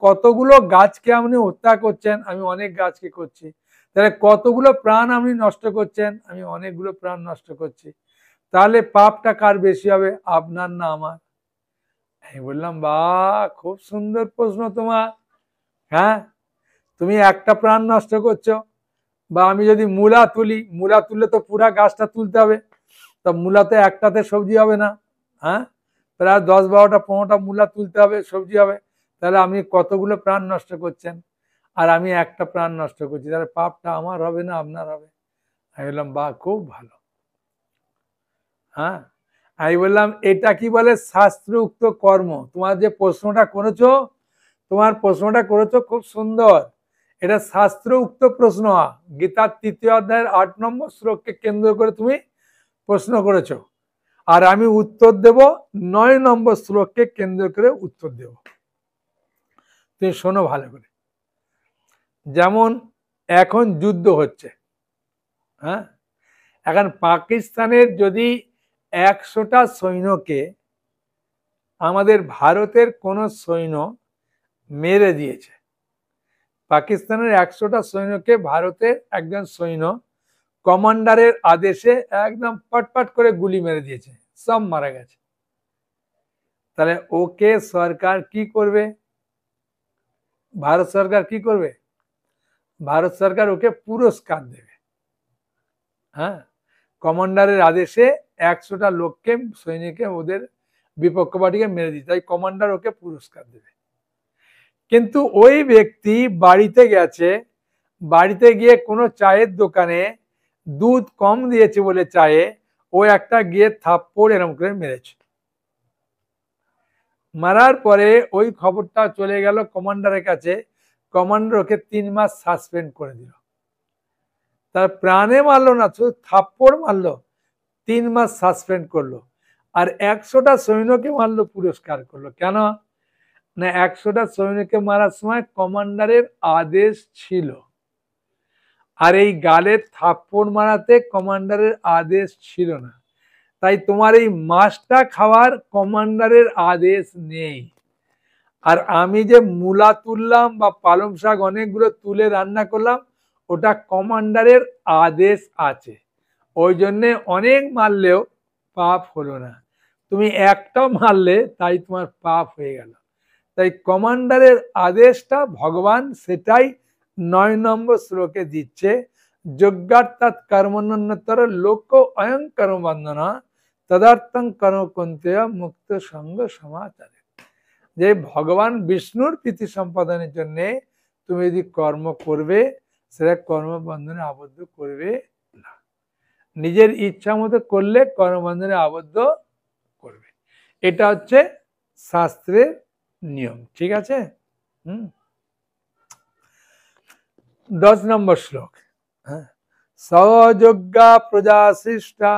কতগুলো গাছকে আপনি হত্যা করছেন? আমি অনেক গাছকে করছি। তাহলে কতগুলো প্রাণ আপনি নষ্ট করছেন? আমি অনেকগুলো প্রাণ নষ্ট করছি। তাহলে পাপটা কার বেশি হবে, আপনার না আমার? আমি বললাম বাহ খুব সুন্দর প্রশ্ন তোমার। হ্যাঁ, তুমি একটা প্রাণ নষ্ট করছো। বা আমি যদি মূলা তুলি, মূলা তুললে তো পুরা গাছটা তুলতে হবে, তা মূলাতে একটাতে সবজি হবে না। হ্যাঁ, প্রায় 10-12-15টা মূলা তুলতে হবে, সবজি হবে। তাহলে আপনি কতগুলো প্রাণ নষ্ট করছেন, আর আমি একটা প্রাণ নষ্ট করছি। তাহলে পাপটা আমার হবে না আপনার হবে? আমি বললাম বাহ খুব ভালো। হ্যাঁ, আমি বললাম এটা কি বলে শাস্ত্রোক্ত কর্ম। তোমার যে প্রশ্নটা করেছো, তোমার প্রশ্নটা করেছো খুব সুন্দর। এটা শাস্ত্র উক্ত প্রশ্ন। গীতার 3য় অধ্যায়ের 8 নম্বর শ্লোককে কেন্দ্র করে তুমি প্রশ্ন করেছো, আর আমি উত্তর দেব 9 নম্বর শ্লোককে কেন্দ্র করে উত্তর দেব। তুমি শোনো ভালো করে। যেমন এখন যুদ্ধ হচ্ছে, হ্যাঁ, এখন পাকিস্তানের যদি 100টা সৈন্যকে আমাদের ভারতের কোন সৈন্য মেরে দিয়েছে, পাকিস্তানের 100টা সৈন্যকে ভারতের একজন সৈন্য কমান্ডারের আদেশে একদম পটপট করে গুলি মেরে দিয়েছে, সব মারা গেছে। তাহলে ওকে সরকার কি করবে? ভারত সরকার কি করবে? ভারত সরকার ওকে পুরস্কার দেবে। হ্যাঁ, কমান্ডারের আদেশে 100টা লোককে, সৈনিককে, ওদের বিপক্ষ পার্টিকে মেরে দিতে, তাই কমান্ডার ওকে পুরস্কার দেবে। কিন্তু ওই ব্যক্তি বাড়িতে গেছে, বাড়িতে গিয়ে কোনো চায়ের দোকানে দুধ কম দিয়েছে বলে চায়ে ও একটা গিয়ে থাপ্পড় এরম করে মেরেছে। মারার পরে ওই খবরটা চলে গেল কমান্ডারের কাছে। কমান্ডার ওকে 3 মাস সাসপেন্ড করে দিল। তার প্রাণে মারলো না, শুধু থাপ্পড় মারলো, 3 মাস সাসপেন্ড করলো। আর 100টা সৈন্যকে মারলো, পুরস্কার করলো। কেন না, 100টা সৈন্যকে মারার সময় কমান্ডারের আদেশ ছিল, আর এই গালের থাপ্পড় মারাতে কমান্ডারের আদেশ ছিল না। তাই তোমার এই মাছটা খাওয়ার কমান্ডারের আদেশ নেই। আর আমি যে মূলা তুললাম বা পালং শাক অনেকগুলো তুলে রান্না করলাম, ওটা কমান্ডারের আদেশ আছে, ওই জন্যে অনেক মারলেও পাপ হলো না। তুমি একটা মারলে তাই তোমার পাপ হয়ে গেল। তাই কমান্ডারের আদেশটা ভগবান সেটাই 9 নম্বর শ্লোকে দিচ্ছে। যজ্ঞার্থাৎ কর্মণ্যতর লোক অয়ং কর্ম বন্ধনা তদার্থং কর্ম কুন্তেয় মুক্ত সঙ্গ সমাচারে। যে ভগবান বিষ্ণুর প্রীতি সম্পাদনের জন্য তুমি যদি কর্ম করবে, সেটা কর্মবন্ধনে আবদ্ধ করবে না। নিজের ইচ্ছা মতো করলে কর্মবন্ধনে আবদ্ধ করবে। এটা হচ্ছে শাস্ত্রের নিয়ম। ঠিক আছে? 10 নম্বর শ্লোক। সযজ্ঞা প্রজা সৃষ্টা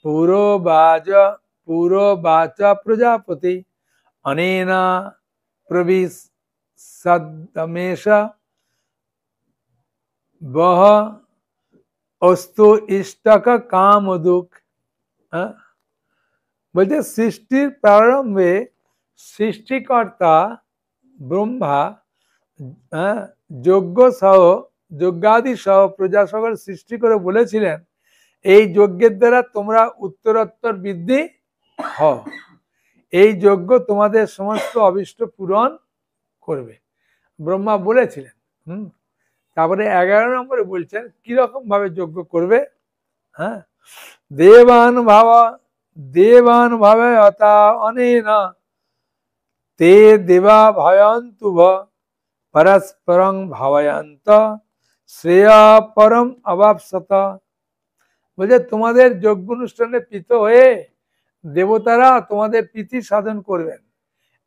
পুরোবাচ প্রজাপতি অনেনা প্রবিশদ্দমেশ বহ অস্তু ইষ্টক কামদুক। বলছে সৃষ্টির প্রারম্ভে সৃষ্টিকর্তা ব্রহ্মা যজ্ঞাদি সহ প্রজা সকল সৃষ্টি করে বলেছিলেন, এই যজ্ঞের দ্বারা তোমরা উত্তরোত্তর বৃদ্ধি হও, এই যজ্ঞ তোমাদের সমস্ত অভীষ্ট পূরণ করবে, ব্রহ্মা বলেছিলেন। তারপরে 11 নম্বরে বলছেন কিরকম ভাবে যজ্ঞ করবে। হ্যাঁ, দেবান ভাবে অতা অনেনা তে দেবা ভয়ন্তুভ পরস্পরং ভাবয়ন্ত শ্রেয়া পরম অবাপসত। বলছে তোমাদের যজ্ঞ অনুষ্ঠানে প্রীত হয়ে দেবতারা তোমাদের প্রীতি সাধন করবেন।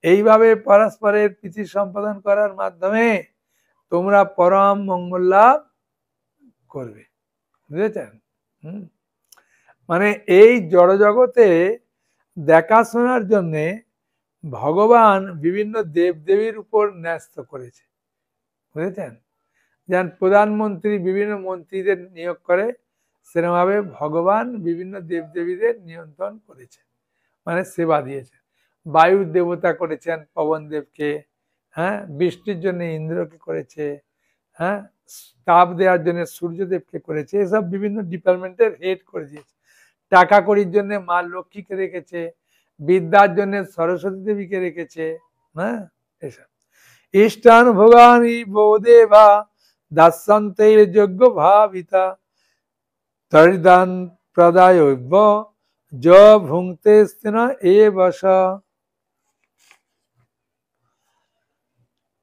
এইভাবে পরস্পরের প্রীতি সম্পাদন করার মাধ্যমে তোমরা পরম মঙ্গল লাভ করবে। বুঝেছেন? মানে এই জড়জগতে দেখাশোনার জন্য ভগবান বিভিন্ন দেবদেবীর উপর ন্যস্ত করেছে। বুঝেছেন? যেমন প্রধানমন্ত্রী বিভিন্ন মন্ত্রীদের নিয়োগ করে, সেরকমভাবে ভগবান বিভিন্ন দেবদেবীদের নিয়ন্ত্রণ করেছে, মানে সেবা দিয়েছে। বায়ুর দেবতা করেছেন পবন দেবকে, হ্যাঁ, বৃষ্টির জন্য ইন্দ্রকে করেছে, হ্যাঁ, তাপ দেওয়ার জন্য সূর্যদেবকে করেছে। এসব বিভিন্ন ডিপার্টমেন্টের হেড করে দিয়েছে। টাকা কড়ির জন্য মা লক্ষ্মীকে রেখেছে, বিদ্যার জন্য সরস্বতী দেবীকে রেখেছে। হ্যাঁ, এসব ইষ্টান ভোগানি বৌদেবা দাস্যন্তে যজ্ঞ ভাবিতা তরিদান প্রদায়ব্য য ভুঙ্ক্তে স্তেন এ বস।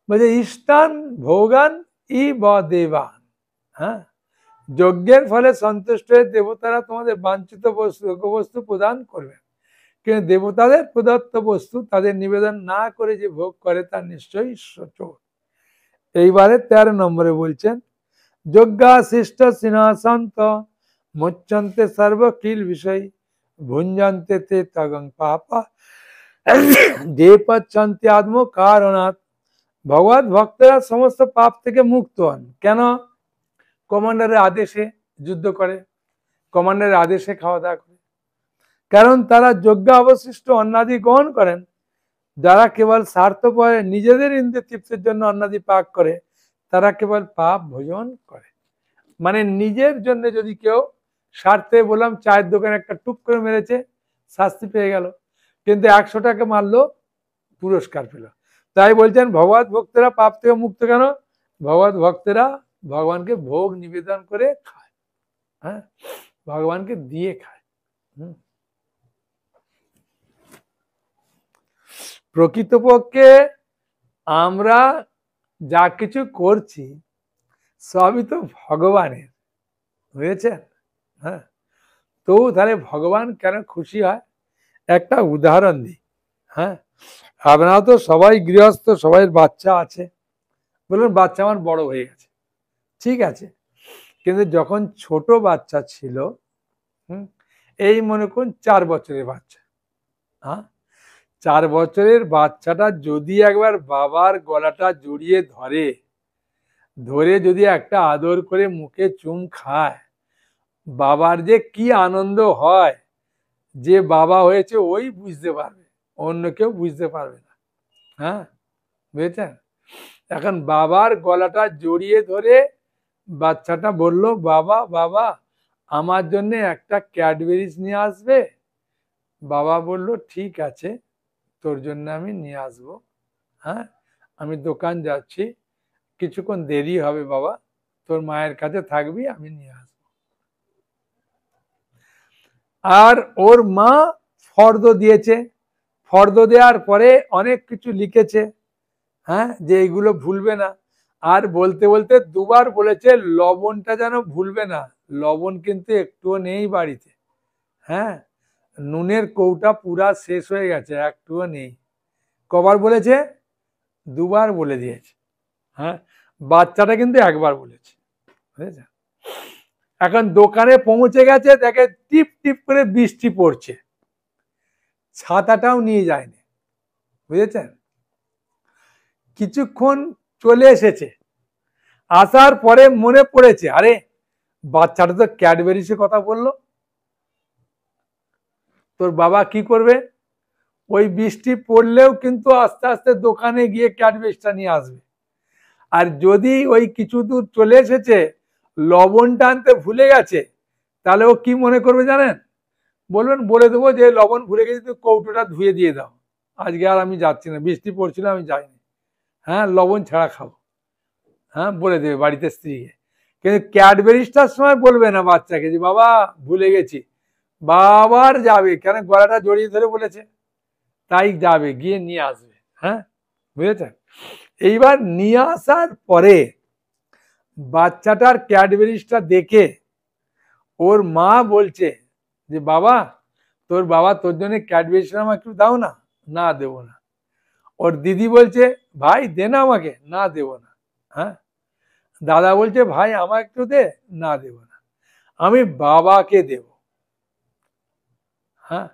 বলছে ইষ্টান ভোগান ই ব দেবান। হ্যাঁ, যজ্ঞের ফলে সন্তুষ্ট হয়ে দেবতারা তোমাদের বাঞ্ছিত বস্তু প্রদান করবেন। কিন্তু দেবতাদের প্রদত্ত বস্তু তাদের নিবেদন না করে যে ভোগ করে তার নিশ্চয়ই চোর। এইবারে 13 নম্বরে বলছেন যজ্ঞাশিষ্ট সিংহাসন্ত মুচ্যন্তে সর্বকিল বিষয় ভুঞ্জন্তে তে তগং পাপা যে পচ্ছন্তে আত্ম কারণাৎ। ভগবত ভক্তরা সমস্ত পাপ থেকে মুক্ত হন। কেন? কমান্ডারের আদেশে যুদ্ধ করে, কমান্ডারের আদেশে খাওয়া দাওয়া করে। কারণ তারা যজ্ঞ অবশিষ্ট অন্নাদি গ্রহণ করেন। যারা কেবল স্বার্থপরে নিজেদের ইন্দ্রিয় তৃপ্তির জন্য অন্নাদি পাক করে তারা কেবল পাপ ভোজন করে। মানে নিজের জন্য যদি কেউ স্বার্থে, বললাম চায়ের দোকানে একটা টুক করে মেরেছে, শাস্তি পেয়ে গেল, কিন্তু 100 টাকা মারলো, পুরস্কার পেল। তাই বলছেন ভগবত ভক্তরা পাপ থেকে মুক্ত। কেন? ভগবত ভক্তরা ভগবানকে ভোগ নিবেদন করে খায়, হ্যাঁ, ভগবানকে দিয়ে খায়। প্রকৃতপক্ষে আমরা যা কিছু করছি সবই তো ভগবানের, বুঝেছেন? হ্যাঁ, তো তাহলে ভগবান কেন খুশি হয়? একটা উদাহরণ দিই। হ্যাঁ, আপনারা তো সবাই গৃহস্থ, সবাই বাচ্চা আছে। বলুন বাচ্চা আমার বড় হয়ে গেছে, ঠিক আছে, কিন্তু যখন ছোট বাচ্চা ছিল, এই মনে করুন 4 বছরের বাচ্চা, হ্যাঁ, 4 বছরের বাচ্চাটা যদি একবার বাবার গলাটা জড়িয়ে ধরে যদি একটা আদর করে মুখে চুম খায়, বাবার যে কি আনন্দ হয়, যে বাবা হয়েছে ওই বুঝতে পারবে, অন্য কেউ বুঝতে পারবে না। হ্যাঁ, বুঝেছেন? এখন বাবার গলাটা জড়িয়ে ধরে বাচ্চাটা বলল, বাবা বাবা আমার জন্য একটা ক্যাডবেরিজ নিয়ে আসবে? বাবা বলল ঠিক আছে, তোর জন্য আমি নিয়ে আসবো। হ্যাঁ, আমি দোকান যাচ্ছি, কিছুক্ষণ দেরি হবে বাবা, তোর মায়ের কাছে থাকবি, আমি নিয়ে আসবো। আর ওর মা ফর্দ দিয়েছে, ফর্দ দেওয়ার পরে অনেক কিছু লিখেছে, হ্যাঁ, যে এইগুলো ভুলবে না। আর বলতে বলতে 2 বার বলেছে লবণটা যেন ভুলবে না, লবণ কিন্তু একটুও নেই বাড়িতে। হ্যাঁ, নুনের কৌটা পুরা শেষ হয়ে গেছে, একটুও নেই। কবার বলেছে? 2 বার বলে দিয়েছে। হ্যাঁ, বাচ্চাটা কিন্তু 1 বার বলেছে, বুঝেছেন? এখন দোকানে পৌঁছে গেছে, দেখে টিপ টিপ করে বৃষ্টি পড়ছে, ছাতাটাও নিয়ে যায়নি, বুঝেছেন? কিছুক্ষণ চলে এসেছে, আসার পরে মনে পড়েছে আরে বাচ্চাটা তো ক্যাডবেরিজের কথা বললো। তোর বাবা কি করবে? ওই বৃষ্টি পড়লেও কিন্তু আস্তে আস্তে দোকানে গিয়ে ক্যাডবেরিজটা নিয়ে আসবে। আর যদি ওই কিছু দূর চলে এসেছে, লবণটা আনতে ভুলে গেছে, তাহলে ও কি মনে করবে জানেন? বলবেন বলে দেবো যে লবণ ভুলে গেছি, তুমি কৌটোটা ধুয়ে দিয়ে দাও, আজকে আর আমি যাচ্ছি না, বৃষ্টি পড়ছিল আমি যাইনি। হ্যাঁ লবণ ছাড়া খাবো, হ্যাঁ বলে দেবে বাড়িতে স্ত্রীকে। কিন্তু ক্যাডবেরিজটার সময় বলবে না বাচ্চাকে যে বাবা ভুলে গেছি, বাবার যাবে, কেন গলাটা জড়িয়ে ধরে বলেছে, তাই যাবে গিয়ে নিয়ে আসবে। হ্যাঁ বুঝেছেন? এইবার নিয়ে আসার পরে বাচ্চাটার ক্যাডবেরিজটা দেখে ওর মা বলছে যে বাবা তোর বাবা তোর জন্য ক্যাডবেরিজটা আমাকে একটু দাও না, না দেবো না। ওর দিদি বলছে ভাই দে না আমাকে, না দেবো না। হ্যাঁ দাদা বলছে ভাই আমার একটু দে, না দেবো না, আমি বাবাকে দেব। হ্যাঁ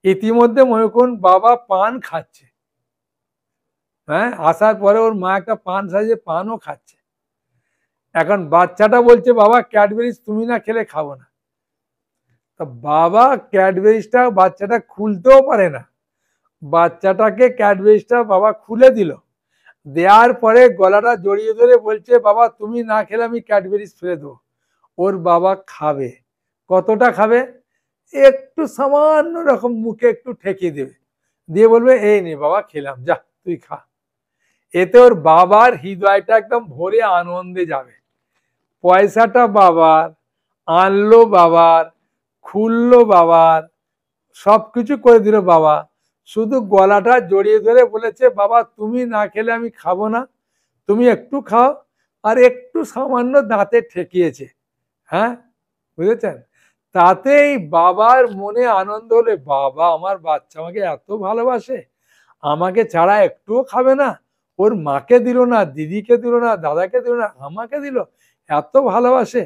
ইতিমধ্যে মনে করুন বাবা পান খাচ্ছে, হ্যাঁ আসার পরে ওর মা একটা পান সাইজে পানও খাচ্ছে। এখন বাচ্চাটা বলছে বাবা ক্যাডবেরিজ তুমি না খেলে খাবো না। তা বাবা ক্যাডবেরিজটা বাচ্চাটা খুলতেও পারে না, বাচ্চাটাকে ক্যাডবেরিজটা বাবা খুলে দিল, দেওয়ার পরে গলাটা জড়িয়ে ধরে বলছে বাবা তুমি না খেলে আমি ক্যাডবেরিজ ফেলে দেবো। ওর বাবা খাবে, কতটা খাবে, একটু সামান্য রকম মুখে একটু ঠেকিয়ে দেবে, দিয়ে বলবে এই নে বাবা খেলাম, যা তুই খা। এতে ওর বাবার হৃদয়টা একদম ভরে আনন্দে যাবে, পয়সাটা বাবার, আনলো বাবার, খুললো বাবার, সবকিছু করে দিল বাবা, শুধু গলাটা জড়িয়ে ধরে বলেছে বাবা তুমি না খেলে আমি খাবো না, তুমি একটু খাও, আর একটু সামান্য দাঁতে ঠেকিয়েছে। হ্যাঁ বুঝেছেন? তাতেই বাবার মনে আনন্দ হলে বাবা আমার বাচ্চা আমাকে এত ভালোবাসে, আমাকে ছাড়া একটুও খাবে না, ওর মাকে দিল না, দিদিকে দিল না, দাদাকে দিল না, আমাকে দিল, এত ভালোবাসে।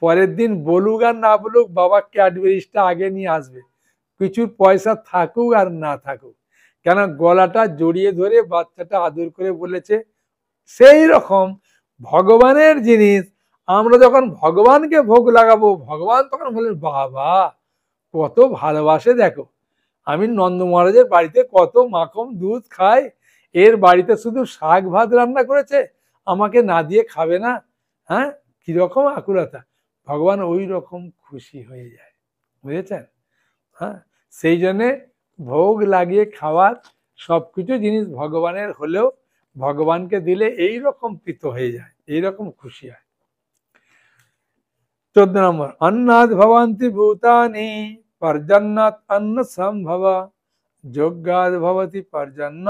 পরের দিন বলুক আর না বলুক বাবা ক্যাডবেরিজটা আগে নিয়ে আসবে, কিছু পয়সা থাকুক আর না থাকুক, কেন গলাটা জড়িয়ে ধরে বাচ্চাটা আদর করে বলেছে। সেই রকম ভগবানের জিনিস আমরা যখন ভগবানকে ভোগ লাগাবো, ভগবান তখন বলেন বাবা কত ভালোবাসে দেখো, আমি নন্দ মহারাজের বাড়িতে কত মাখন দুধ খাই, এর বাড়িতে শুধু শাক ভাত রান্না করেছে, আমাকে না দিয়ে খাবে না। হ্যাঁ কিরকম আকুলতা, ভগবান ওই রকম খুশি হয়ে যায়, বুঝেছেন? হ্যাঁ সেই জন্যে ভোগ লাগিয়ে খাওয়ার সবকিছু জিনিস ভগবানের হলেও ভগবানকে দিলে এই রকম প্রীত হয়ে যায়, এই রকম খুশি হয়। 14 নম্বর অন্নাদ ভবন্তি ভূতানি পর্জন্নাত অন্ন সম্ভব যজ্ঞাদ ভবতি পর্জন্য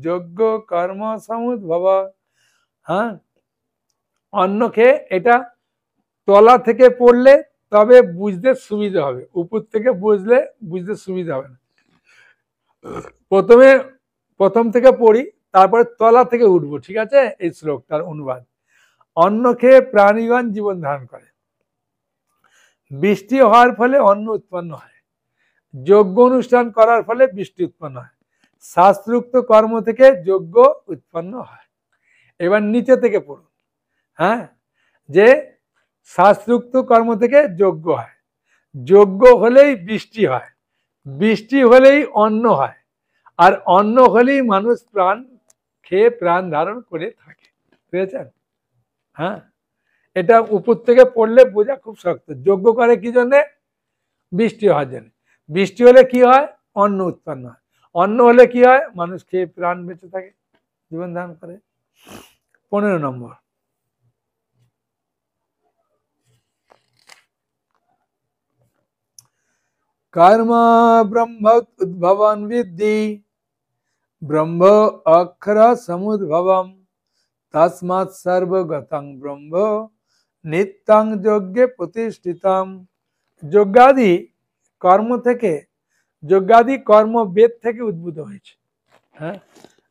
যজ্ঞ কর্ম সমুদ্ভব। হ্যাঁ অন্ন খেয়ে, এটা তলা থেকে পড়লে তবে বুঝতে সুবিধা হবে, উপর থেকে বুঝতে সুবিধা হবে না। প্রথম থেকে পড়ি, তারপরে তলা থেকে উঠবো, ঠিক আছে? এই শ্লোকটার অনুবাদ, অন্ন খেয়ে প্রাণীগণ জীবন ধারণ করে, বৃষ্টি হওয়ার ফলে অন্ন উৎপন্ন হয়, যজ্ঞ অনুষ্ঠান করার ফলে বৃষ্টি উৎপন্ন হয়, শাস্ত্রোক্ত কর্ম থেকে যজ্ঞ উৎপন্ন হয়। এবার নিচে থেকে পড়ুন, হ্যাঁ যে শাস্ত্রোক্ত কর্ম থেকে যজ্ঞ হয়, যজ্ঞ হলেই বৃষ্টি হয়, বৃষ্টি হলেই অন্ন হয়, আর অন্ন হলেই মানুষ প্রাণ খেয়ে প্রাণ ধারণ করে থাকে, বুঝেছেন? হ্যাঁ এটা উপর থেকে পড়লে বোঝা খুব শক্ত। যজ্ঞ করে কি জন্যে? বৃষ্টি হওয়ার জন্য। বৃষ্টি হলে কি হয়? অন্ন উৎপন্ন হয়, অন্ন হলে কি হয়? মানুষ খেয়ে প্রাণ বেঁচে থাকে, জীবন ধারণ করে। 15 নম্বর কর্ম ব্রহ্ম উদ্ভবন বিদ্ধি ব্রহ্ম অক্ষর সমুদ্ভবম তস্মাৎ সর্বগতং ব্রহ্ম নিত্যং যজ্ঞে প্রতিষ্ঠিতম। যজ্ঞাদি কর্ম থেকে, যজ্ঞাদি কর্ম বেদ থেকে উদ্ভূত হয়েছে। হ্যাঁ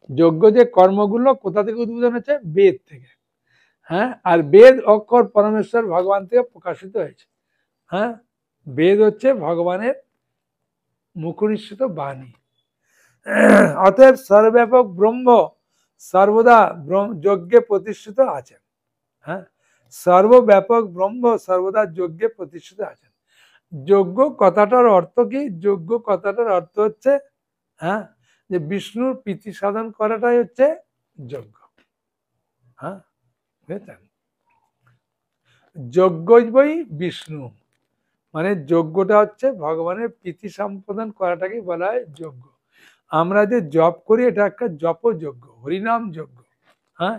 যজ্ঞ যে কর্মগুলো কোথা থেকে উদ্ভূত হয়েছে? বেদ থেকে। হ্যাঁ আর বেদ অক্ষর পরমেশ্বর ভগবান থেকে প্রকাশিত হয়েছে। হ্যাঁ বেদ হচ্ছে ভগবানের মুখনিসৃত বাণী। অতএব সর্বব্যাপক ব্রহ্ম সর্বদা যজ্ঞে প্রতিষ্ঠিত আছেন। হ্যাঁ সর্বব্যাপক ব্রহ্ম সর্বদা যজ্ঞে প্রতিষ্ঠিত আছেন। যজ্ঞ কথাটার অর্থ কি? যজ্ঞ কথাটার অর্থ হচ্ছে হ্যাঁ যে বিষ্ণুর প্রীতি সাধন করাটাই হচ্ছে যজ্ঞ। হ্যাঁ বুঝেছেন? যজ্ঞই বিষ্ণু, মানে যজ্ঞটা হচ্ছে ভগবানের প্রীতি সম্পাদন করাটাকে বলা হয় যজ্ঞ। আমরা যে জপ করি এটা একটা জপযোগ্য, হরিনাম যোগ্য। হ্যাঁ,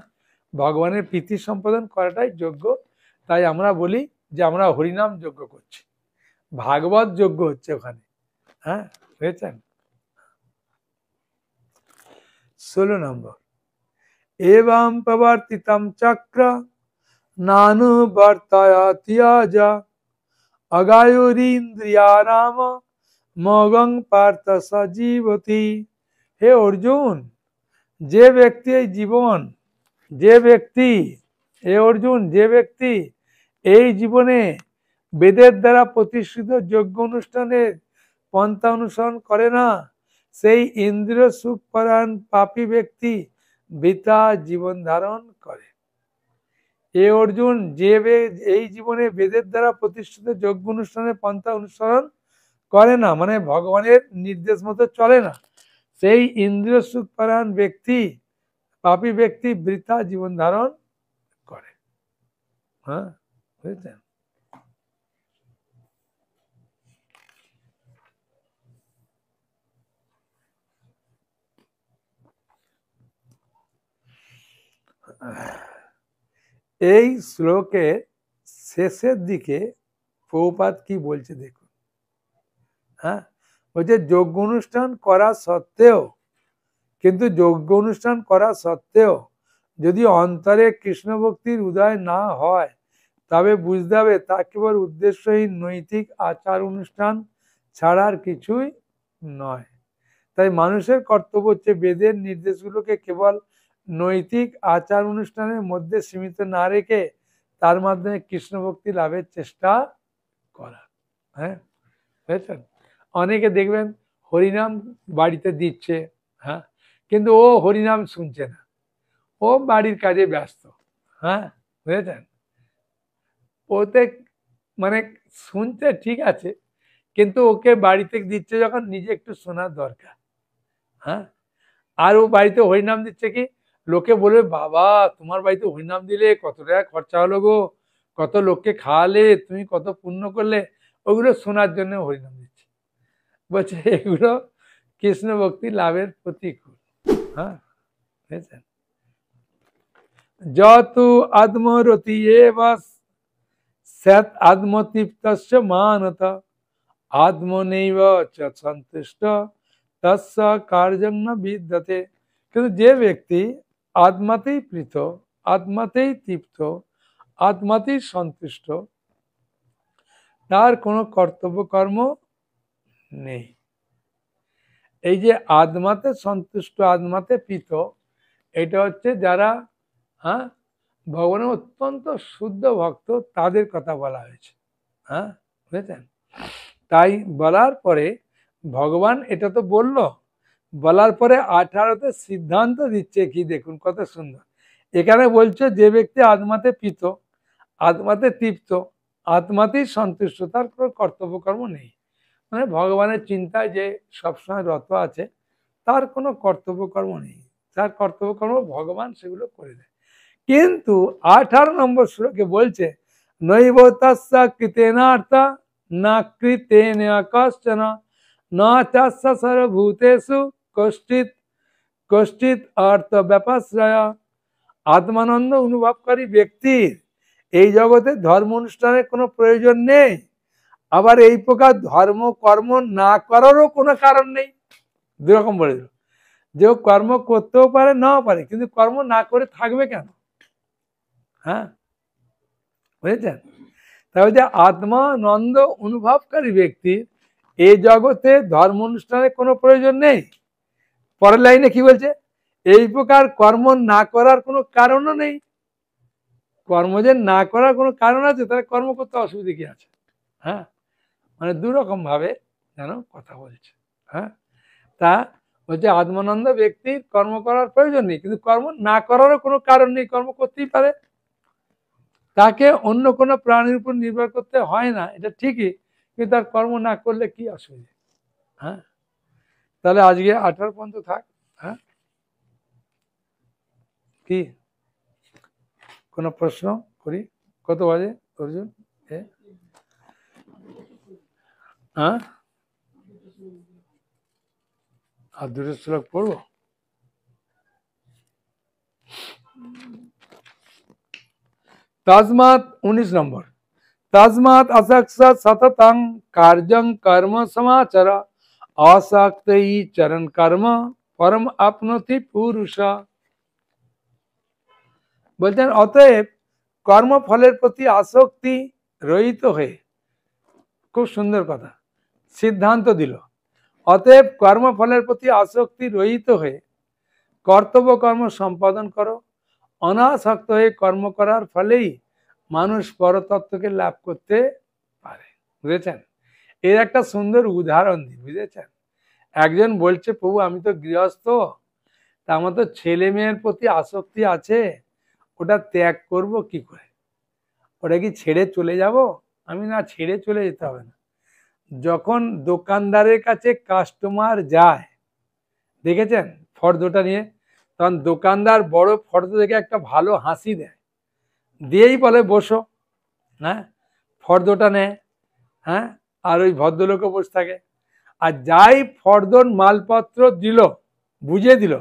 ভগবানের প্রীতি সম্পাদন করাটাই যোগ্য। তাই আমরা বলি যে আমরা হরিনাম যজ্ঞ করছি, ভাগবত যজ্ঞ হচ্ছে ওখানে। হ্যাঁ, বুঝেছেন? 16 নম্বর, एवं प्रवर्तितं चक्र नानुवर्तयत्यज अगायुरिन्द्रियाणाम मगं पार्थ सजीवति। हे अर्जुन, যে ব্যক্তি এই জীবন, যে ব্যক্তি, হে অর্জুন, যে ব্যক্তি এই জীবনে বেদের দ্বারা প্রতিষ্ঠিত যজ্ঞ অনুষ্ঠানের পন্থা অনুসরণ করে না, সেই ইন্দ্রিয় সুখ পরায়ণ পাপী ব্যক্তি বৃথা জীবন ধারণ করে। এ অর্জুন, যে এই জীবনে বেদের দ্বারা প্রতিষ্ঠিত যজ্ঞ অনুষ্ঠানের পন্থা অনুসরণ করে না, মানে ভগবানের নির্দেশ মতো চলে না, সেই ইন্দ্রিয় সুখ পরায়ণ ব্যক্তি, পাপী ব্যক্তি বৃথা জীবন ধারণ করে। হ্যাঁ, বুঝেছেন? এই শ্লোকের শেষের দিকে প্রভুপাদ কি বলছে দেখুন। হ্যাঁ, বলছে যজ্ঞ অনুষ্ঠান করা সত্ত্বেও, কিন্তু যজ্ঞ অনুষ্ঠান করা সত্ত্বেও যদি অন্তরে কৃষ্ণ ভক্তির উদয় না হয়, তবে বুঝতে হবে তা কেবল উদ্দেশ্যহীন নৈতিক আচার অনুষ্ঠান ছাড়ার কিছুই নয়। তাই মানুষের কর্তব্য হচ্ছে বেদের নির্দেশগুলোকে কেবল নৈতিক আচার অনুষ্ঠানের মধ্যে সীমিত না রেখে তার মাধ্যমে কৃষ্ণ ভক্তি লাভের চেষ্টা করা। হ্যাঁ, বুঝেছেন? অনেকে দেখবেন হরিনাম বাড়িতে দিচ্ছে, হ্যাঁ, কিন্তু ও হরিনাম শুনছে না, ও বাড়ির কাজে ব্যস্ত। হ্যাঁ, বুঝেছেন? ওতে মানে শুনতে ঠিক আছে, কিন্তু ওকে বাড়িতে দিচ্ছে যখন, নিজে একটু শোনার দরকার। হ্যাঁ, আর ও বাড়িতে হরিনাম দিচ্ছে কি, লোকে বলবে বাবা তোমার বাড়িতে হরিনাম দিলে কত টাকা খরচা হলো গো, কত লোককে খাওয়ালে, তুমি কত পুণ্য করলে, ওগুলো শোনার জন্য হরিনাম দিচ্ছে। বলছে এগুলো কৃষ্ণ ভক্তি লাভের প্রতিকূল। হ্যাঁ, বুঝেছেন? যত আত্মরতি এবাস স্যাৎ আত্মতৃপ্তস্য মানত আত্মনৈব চ সন্তুষ্ট তস্য কার্যং ন বিদ্যতে। কিন্তু যে ব্যক্তি আত্মাতেই প্রীত, আত্মাতেই তৃপ্ত, আত্মাতেই সন্তুষ্ট, তার কোনো কর্তব্য কর্ম নেই। এই যে আত্মাতে সন্তুষ্ট, আত্মাতে প্রীত, এটা হচ্ছে যারা, হ্যাঁ, ভগবানের অত্যন্ত শুদ্ধ ভক্ত, তাদের কথা বলা হয়েছে। হ্যাঁ, বুঝেছেন? তাই বলার পরে ভগবান এটা তো বললো, বলার পরে 18তে সিদ্ধান্ত দিচ্ছে কি দেখুন, কত সুন্দর। এখানে বলছে যে ব্যক্তি আত্মাতে প্রীত, আত্মাতে তৃপ্ত, আত্মাতেই সন্তুষ্ট, তার কোনো কর্তব্য কর্ম নেই। মানে ভগবানের চিন্তায় যে সবসময় রত আছে, তার কোনো কর্তব্য কর্ম নেই, তার কর্তব্য কর্ম ভগবান সেগুলো করে দেয়। কিন্তু 18 নম্বর শ্লোকে বলছে নৈব তস্য কৃতেনার্থা না কৃতেন কশ্চন না তস্য সর্বভূতেষু কষ্টিৎ কষ্টিৎ অর্থ ব্যাপাশ্রয়। আত্মানন্দ অনুভবকারী ব্যক্তির এই জগতে ধর্ম অনুষ্ঠানের কোনো প্রয়োজন নেই, আবার এই প্রকার ধর্ম কর্ম না করারও কোনো কারণ নেই। দুরকম বলে দিল, যে কর্ম করতেও পারে নাও পারে, কিন্তু কর্ম না করে থাকবে কেন? হ্যাঁ, বুঝেছেন? তাহলে যে আত্মানন্দ অনুভবকারী ব্যক্তির এই জগতে ধর্ম অনুষ্ঠানের কোনো প্রয়োজন নেই। পরের লাইনে কি বলছে, এই প্রকার কর্ম না করার কোনো কারণও নেই। কর্ম যে না করার কোনো কারণ আছে, তাহলে কর্ম করতে অসুবিধা কি আছে? হ্যাঁ, মানে দুরকম ভাবে যেন কথা বলছে। হ্যাঁ, তা বলছে আত্মানন্দ ব্যক্তির কর্ম করার প্রয়োজন নেই, কিন্তু কর্ম না করারও কোনো কারণ নেই, কর্ম করতেই পারে। তাকে অন্য কোনো প্রাণীর উপর নির্ভর করতে হয় না, এটা ঠিকই, কিন্তু তার কর্ম না করলে কি অসুবিধা? হ্যাঁ, তাহলে আজকে 18 পর্যন্ত থাক। হ্যাঁ, কি কোনো প্রশ্ন করি? কত বাজে অর্জুন? হ্যাঁ, আর দুটো শ্লোক পড়বো। तस्मात् 19 নম্বর, तस्मात् असक्त सततं कार्यं कर्म समाचर असक्त चरण कर्म परम आपनोति पुरुष। বলতেন অতএব কর্মফলের প্রতি আসক্তি রহিত হয়ে, খুব সুন্দর কথা, সিদ্ধান্ত দিল, অতএব কর্মফলের প্রতি আসক্তি রহিত হয়ে কর্তব্য কর্ম সম্পাদন করো। অনাসক্ত হয়ে কর্ম করার ফলেই মানুষ পরতত্ত্বকে লাভ করতে পারে। বুঝেছেন? এর একটা সুন্দর উদাহরণ দিই, বুঝেছেন? একজন বলছে, প্রভু আমি তো গৃহস্থ, তা আমার তো ছেলে মেয়ের প্রতি আসক্তি আছে, ওটা ত্যাগ করব কি করে? ওটা কি ছেড়ে চলে যাব? আমি না, ছেড়ে চলে যেতে হবে না। যখন দোকানদারের কাছে কাস্টমার যায়, দেখেছেন ফর্দটা নিয়ে, তখন দোকানদার বড় ফর্দ দেখে একটা ভালো হাসি দেয়, দিয়েই বলে বসো, হ্যাঁ, ফর্দটা নেয়, হ্যাঁ, আর ওই ভদ্রলোকও বসে থাকে। আর যাই ফর্দর মালপত্র দিল, বুঝিয়ে দিল,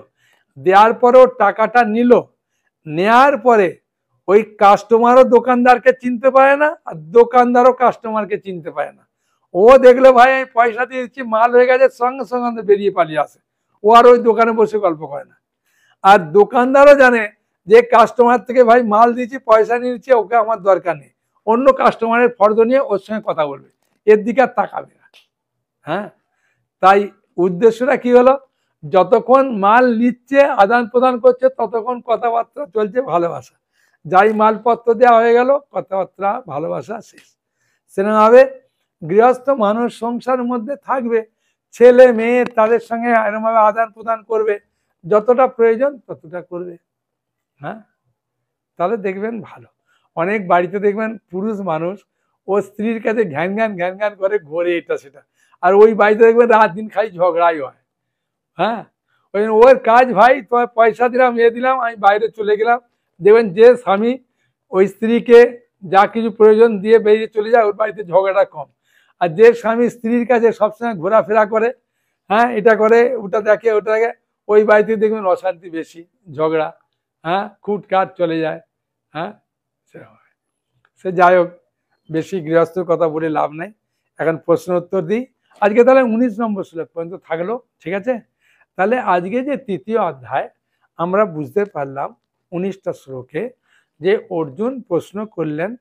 দেওয়ার পরেও টাকাটা নিল, নেয়ার পরে ওই কাস্টমারও দোকানদারকে চিনতে পারে না, আর দোকানদারও কাস্টমারকে চিনতে পারে না। ও দেখলো ভাই আমি পয়সা দিয়ে দিচ্ছি, মাল হয়ে গেছে, সঙ্গে সঙ্গে বেরিয়ে পালিয়ে আসে, ও আর ওই দোকানে বসে গল্প করে না। আর দোকানদারও জানে যে কাস্টমার থেকে ভাই মাল দিয়েছি, পয়সা নিয়েছি, ওকে আমার দরকার নেই, অন্য কাস্টমারের ফর্দ নিয়ে ওর সঙ্গে কথা বলবে, এর দিকে আর তাকাবে না। হ্যাঁ, তাই উদ্দেশ্যটা কি হলো, যতক্ষণ মাল নিচ্ছে, আদান প্রদান করছে, ততক্ষণ কথাবার্তা চলছে ভালোবাসা, যাই মালপত্র দেওয়া হয়ে গেল, কথাবার্তা ভালোবাসা শেষ। সেরকমভাবে গৃহস্থ মানুষ সংসারের মধ্যে থাকবে, ছেলে মেয়ে তাদের সঙ্গে এরকমভাবে আদান প্রদান করবে, যতটা প্রয়োজন ততটা করবে। হ্যাঁ, তাহলে দেখবেন ভালো। অনেক বাড়িতে দেখবেন পুরুষ মানুষ ও স্ত্রীর কাছে ঘ্যান ঘ্যান করে ঘোরে এটা সেটা, আর ওই বাড়িতে দেখবেন রাত দিন খাই ঝগড়াই হয়। হ্যাঁ, ওই ওর কাজ, ভাই তোমার পয়সা দিলাম, দিলাম, আমি বাইরে চলে গেলাম। দেখবেন যে স্বামী ওই স্ত্রীকে যা কিছু প্রয়োজন দিয়ে বেরিয়ে চলে যায়, ওর বাড়িতে ঝগড়া কম। আর যে স্বামী স্ত্রীর কাছে সবসময় ঘোরাফেরা করে, হ্যাঁ, এটা করে, ওটা দেখে, ওটা দেখে, ওই বাড়িতে দেখবেন অশান্তি বেশি, ঝগড়া, হ্যাঁ, খুটখাট চলে যায়। হ্যাঁ, সে যাই হোক, বেশি গৃহস্থর কথা বলে লাভ নাই। এখন প্রশ্ন উত্তর দিই। আজকে তাহলে 19 নম্বর শ্লোক পর্যন্ত থাকলো, ঠিক আছে? তাহলে আজকে যে তৃতীয় অধ্যায় আমরা বুঝতে পারলাম 19টা শ্লোকে, যে অর্জুন প্রশ্ন করলেন,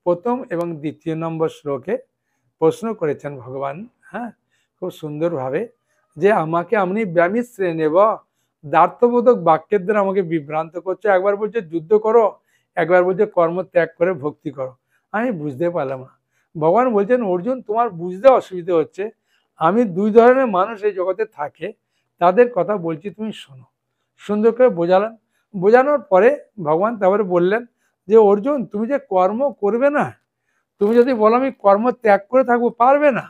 প্রথম এবং দ্বিতীয় নম্বর শ্লোকে প্রশ্ন করেছেন ভগবান, হ্যাঁ, খুব সুন্দরভাবে, যে আমাকে আপনি ব্যামিশ্রে নেব, দ্বার্থবোধক বাক্যের দ্বারা আমাকে বিভ্রান্ত করছে। একবার বলছে যুদ্ধ করো, একবার বলছে কর্ম ত্যাগ করে ভক্তি করো। আমি বুঝতে পারলাম না। ভগবান বলছেন, অর্জুন তোমার বুঝতে অসুবিধা হচ্ছে, আমি দুই ধরনের মানুষ এই জগতে থাকে, তাদের কথা বলছি, তুমি শোনো। সুন্দর করে বোঝালেন। বোঝানোর পরে ভগবান তারপরে বললেন যে অর্জুন তুমি যে কর্ম করবে না, তুমি যদি বলো আমি কর্ম ত্যাগ করে থাকবো, পারবে না।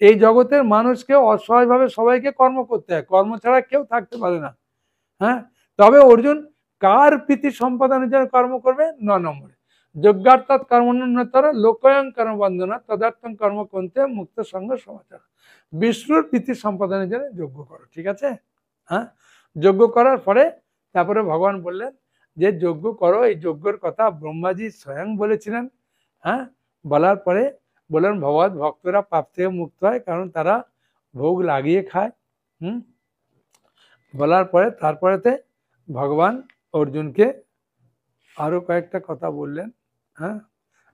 এই জগতের মানুষকে অসহায়ভাবে সবাইকে কর্ম করতে হয়, কর্ম ছাড়া কেউ থাকতে পারে না। হ্যাঁ, তবে অর্জুন কার প্রীতি সম্পাদনের জন্য কর্ম করবে? 9 নম্বরে, যজ্ঞার্থাৎ কর্মোন্নতর লোকয়ং কর্মবন্ধনা তদার্থং কর্ম করতে মুক্ত সঙ্গ সমাচার। বিষ্ণুর প্রীতি সম্পাদনের জন্য যজ্ঞ করো, ঠিক আছে? হ্যাঁ, যজ্ঞ করার পরে তারপরে ভগবান বললেন যে যজ্ঞ করো, এই যজ্ঞের কথা ব্রহ্মাজি স্বয়ং বলেছিলেন। হ্যাঁ, বলার পরে বললেন ভগবত ভক্তরা পাপ থেকে মুক্ত হয়, কারণ তারা ভোগ লাগিয়ে খায়। বলার পরে তারপরেতে ভগবান অর্জুনকে আরো কয়েকটা কথা বললেন। হ্যাঁ,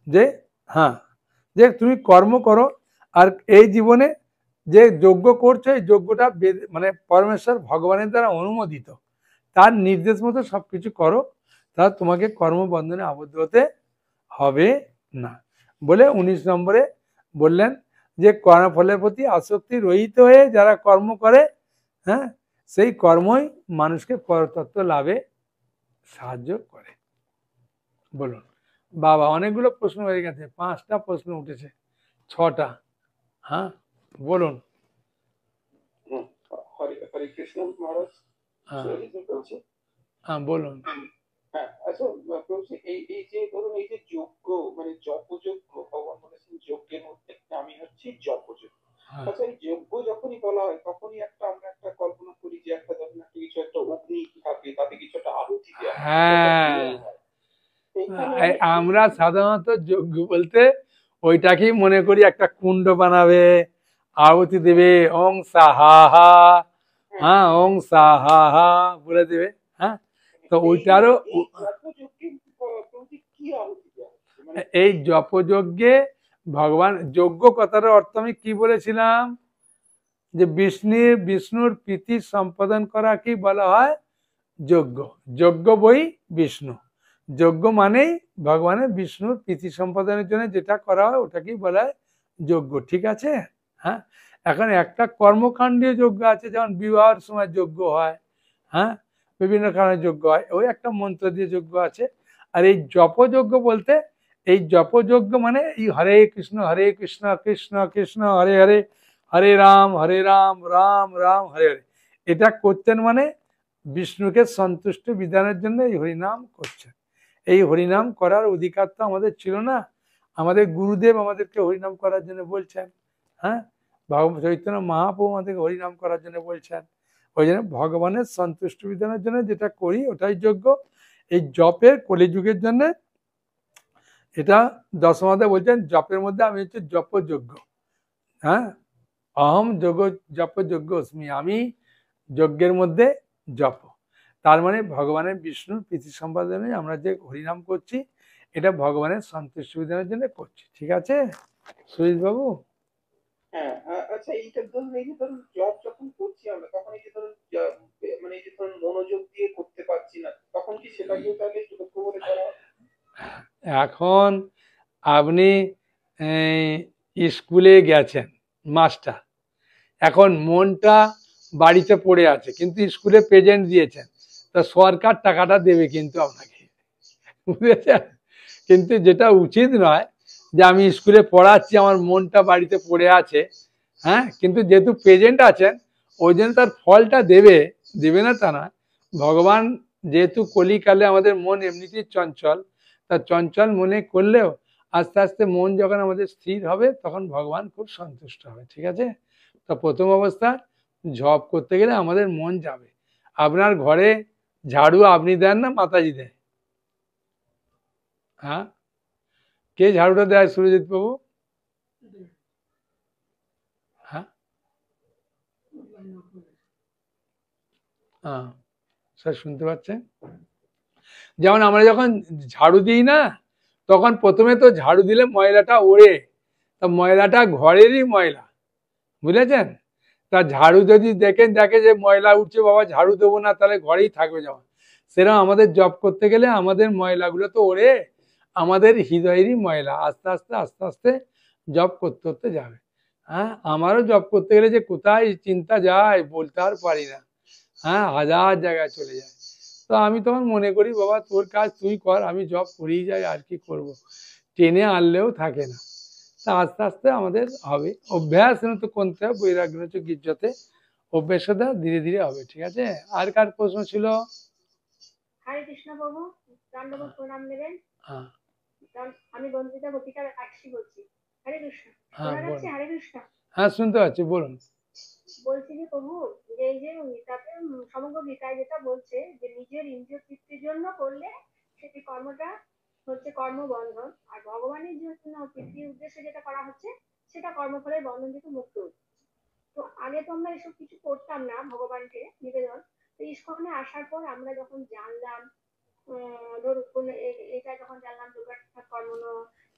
যে হ্যাঁ, যে তুমি কর্ম করো, আর এই জীবনে যে যজ্ঞ করছো, এই যজ্ঞটা মানে পরমেশ্বর ভগবানের দ্বারা অনুমোদিত, তার নির্দেশ মতো সবকিছু করো, তাহলে তোমাকে কর্মবন্ধনে আবদ্ধ হতে হবে না। বলে 19 নম্বরে বললেন যে কর্মফলের প্রতি আসক্তি রহিত হয়ে যারা কর্ম করে, হ্যাঁ, সেই কর্মই মানুষকে পরতত্ত্ব লাভে সাহায্য করে। বলুন বাবা, অনেকগুলো প্রশ্ন হয়ে গেছে, 5টা প্রশ্ন উঠেছে, 6টা। হ্যাঁ, বলুন। হরে কৃষ্ণ মহারাজ। হ্যাঁ, বলুন। হ্যাঁ, আচ্ছা বলছি, এই যে ধরুন এই যে যজ্ঞ, মানে জপযজ্ঞ, ভগবান বলেছেন যজ্ঞের মধ্যে আমি হচ্ছি জপযজ্ঞ। আচ্ছা, এই যজ্ঞ যখনই বলা হয় তখনই আমরা একটা কল্পনা করি হ্যাঁ, আমরা সাধারণত যজ্ঞ বলতে ওইটাকেই মনে করি, একটা কুণ্ড বানাবে, আহুতি দেবে, ওং সাহা হা, হ্যাঁ ওং সাহা হা বলে দেবে। হ্যাঁ, তো ওইটারও এই জপযজ্ঞে ভগবান, যজ্ঞ কথার অর্থ আমি কি বলেছিলাম, যে বিষ্ণুর প্রীতি সম্পাদন করা কি বলা হয় যজ্ঞ। যজ্ঞ বই বিষ্ণু, যজ্ঞ মানেই ভগবানের বিষ্ণুর প্রীতি সম্পাদনের জন্য যেটা করা হয় ওটাকেই বলা হয় যজ্ঞ। ঠিক আছে। হ্যাঁ, এখন একটা কর্মকাণ্ডীয় যজ্ঞ আছে, যেমন বিবাহের সময় যজ্ঞ হয়, হ্যাঁ বিভিন্ন কারণে যজ্ঞ হয়, ওই একটা মন্ত্র দিয়ে যজ্ঞ আছে। আর এই জপযজ্ঞ বলতে, এই জপযজ্ঞ মানে এই হরে কৃষ্ণ কৃষ্ণ কৃষ্ণ হরে হরে, হরে রাম রাম রাম হরে হরে, এটা করতেন মানে বিষ্ণুকে সন্তুষ্ট বিধানের জন্য এই হরিনাম করছেন। এই হরিনাম করার অধিকার তো আমাদের ছিল না, আমাদের গুরুদেব আমাদেরকে হরিনাম করার জন্য বলছেন। হ্যাঁ, ভগবান চৈতন্য মহাপ্রভু আমাদেরকে হরিনাম করার জন্য বলছেন। ওই জন্য ভগবানের সন্তুষ্ট বিধানের জন্য যেটা করি ওটাই যোগ্য। এই জপের কলিযুগের জন্য, এটা দশমাদে বলছেন জপের মধ্যে আমি হচ্ছে জপযোগ্য। হ্যাঁ, অহম যোগ জপযোগ্য অস্মি, আমি যজ্ঞের মধ্যে জপ, তার মানে ভগবানের বিষ্ণুর প্রীতি সম্পাদনে আমরা যে হরিনাম করছি এটা ভগবানের সন্তুষ্ট বিধানের জন্য করছি। ঠিক আছে সুরেশ বাবু? হ্যাঁ, আচ্ছা, এইটা ধরুন, এই যে ধরুন জব যখন করছি আমরা, তখন এই যে ধরুন মানে এই যে ধরুন মনোযোগ দিয়ে করতে পারছি না, তখন কি সেটাকেও তাহলে যোগ্য বলে ধরা হবে? এখন আপনি স্কুলে গেছেন, মাস্টার, এখন মনটা বাড়িতে পড়ে আছে কিন্তু স্কুলে প্রেজেন্ট দিয়েছেন, তা সরকার টাকাটা দেবে কিন্তু আপনাকে, বুঝেছেন? কিন্তু যেটা উচিত নয় যে আমি স্কুলে পড়াচ্ছি আমার মনটা বাড়িতে পড়ে আছে, হ্যাঁ, কিন্তু যেহেতু প্রেজেন্ট আছেন ওই জন্য তার ফলটা দেবে না তা না। ভগবান যেহেতু কলিকালে আমাদের মন এমনিতেই চঞ্চল, তা চঞ্চল মনে করলেও আস্তে আস্তে মন যখন আমাদের স্থির হবে তখন ভগবান খুব সন্তুষ্ট হবে। ঠিক আছে, তা প্রথম অবস্থা জপ করতে গেলে আমাদের মন যাবে। আপনার ঘরে ঝাড়ু আপনি দেন না মাতাজি দেয়? হ্যাঁ, কে ঝাড়ুটা দেয় সুরজিৎ বাবু? হ্যাঁ, হ্যাঁ স্যার শুনতে পাচ্ছেন? যেমন আমরা যখন ঝাড়ু দিই না, তখন প্রথমে তো ঝাড়ু দিলে ময়লাটা ওড়ে, তা ময়লাটা ঘরেরই ময়লা, বুঝেছেন? তা ঝাড়ু যদি দেখে যে ময়লা উঠছে, বাবা ঝাড়ু দেবো না, তাহলে ঘরেই থাকবে যেমন, সেরকম আমাদের জব করতে গেলে আমাদের ময়লাগুলো তো ওড়ে, আমাদের হৃদয়েরই ময়লা আস্তে আস্তে জব করতে যাবে। হ্যাঁ, আমারও জব করতে গেলে যে কোথায় চিন্তা যায় বলতে আর পারি না, হ্যাঁ হাজার জায়গায় চলে যায়। তো আমি তখন মনে করি বাবা তোর কাজ তুই কর, আমি জব করেই যাই, আর কি করব, টেনে আনলেও থাকে না। তা আস্তে আস্তে আমাদের হবে, অভ্যাস তো করতে হবে, বৈরাগ্য গির্জতে অভ্যাসটা ধীরে ধীরে হবে। ঠিক আছে, আর কার প্রশ্ন ছিল? হরে কৃষ্ণ প্রভু, দণ্ডবোধ প্রণাম নেবেন। আমি বন্দিতা গতিকা আক্ষি বলছি। হরে কৃষ্ণ, শোনা যাচ্ছে? হরে কৃষ্ণ। হ্যাঁ শুনতে পাচ্ছি, বলুন। বলছি যে প্রভু, যে এই যে গীতাতে, সমগ্র গীতায় যেটা বলছে যে নিজের ইন্দ্রিয় তৃপ্তির জন্য করলে সেটি কর্মটা হচ্ছে কর্মবন্ধন, আর ভগবানের জন্য তৃপ্তির উদ্দেশ্যে যেটা করা হচ্ছে সেটা কর্মফলের বন্ধন থেকে মুক্ত হচ্ছে। তো আগে তো আমরা এসব কিছু করতাম না ভগবানকে নিবেদন, তো ইস্কনে আসার পর আমরা যখন জানলাম, ধরুন এটা যখন জানলাম যোগার্থ কর্মণ,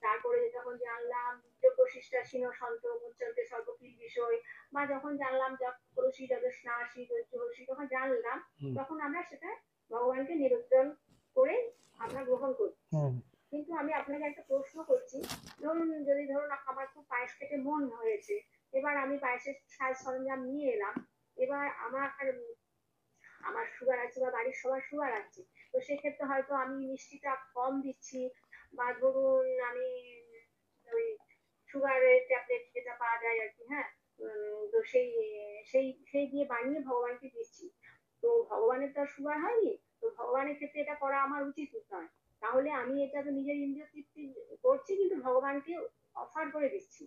তারপরে যখন জানলাম যোগশিষ্টাসীন সন্ত মুচ্যন্তে সর্বকিল বিষয়, বা যখন জানলাম যৎপরশী যদস্নাসী দৈত্যহর্ষী, যখন জানলাম তখন আমরা সেটা ভগবানকে নিবেদন করে আমরা গ্রহণ করি। কিন্তু আমি আপনাকে একটা প্রশ্ন করছি, ধরুন আমার খুব পায়েস খেতে মন হয়েছে, এবার আমি পায়েসের সাজ সরঞ্জাম নিয়ে এলাম, এবার আমার সুগার আছে বা বাড়ির সবার সুগার আছে, তো সেক্ষেত্রে হয়তো আমি মিষ্টিটা কম দিচ্ছি, বা ধরুন আমি ওই সুগারের ট্যাবলেট যেটা পাওয়া যায় আর কি, হ্যাঁ, তো সেই সেই সেই দিয়ে বানিয়ে ভগবানকে দিচ্ছি, তো ভগবানের তো আর সুগার হয়নি, তো ভগবানের ক্ষেত্রে এটা করা আমার উচিত নয়। তাহলে আমি এটা তো নিজের ইন্দ্রিয় তৃপ্তি করছি কিন্তু ভগবানকে অফার করে দিচ্ছি,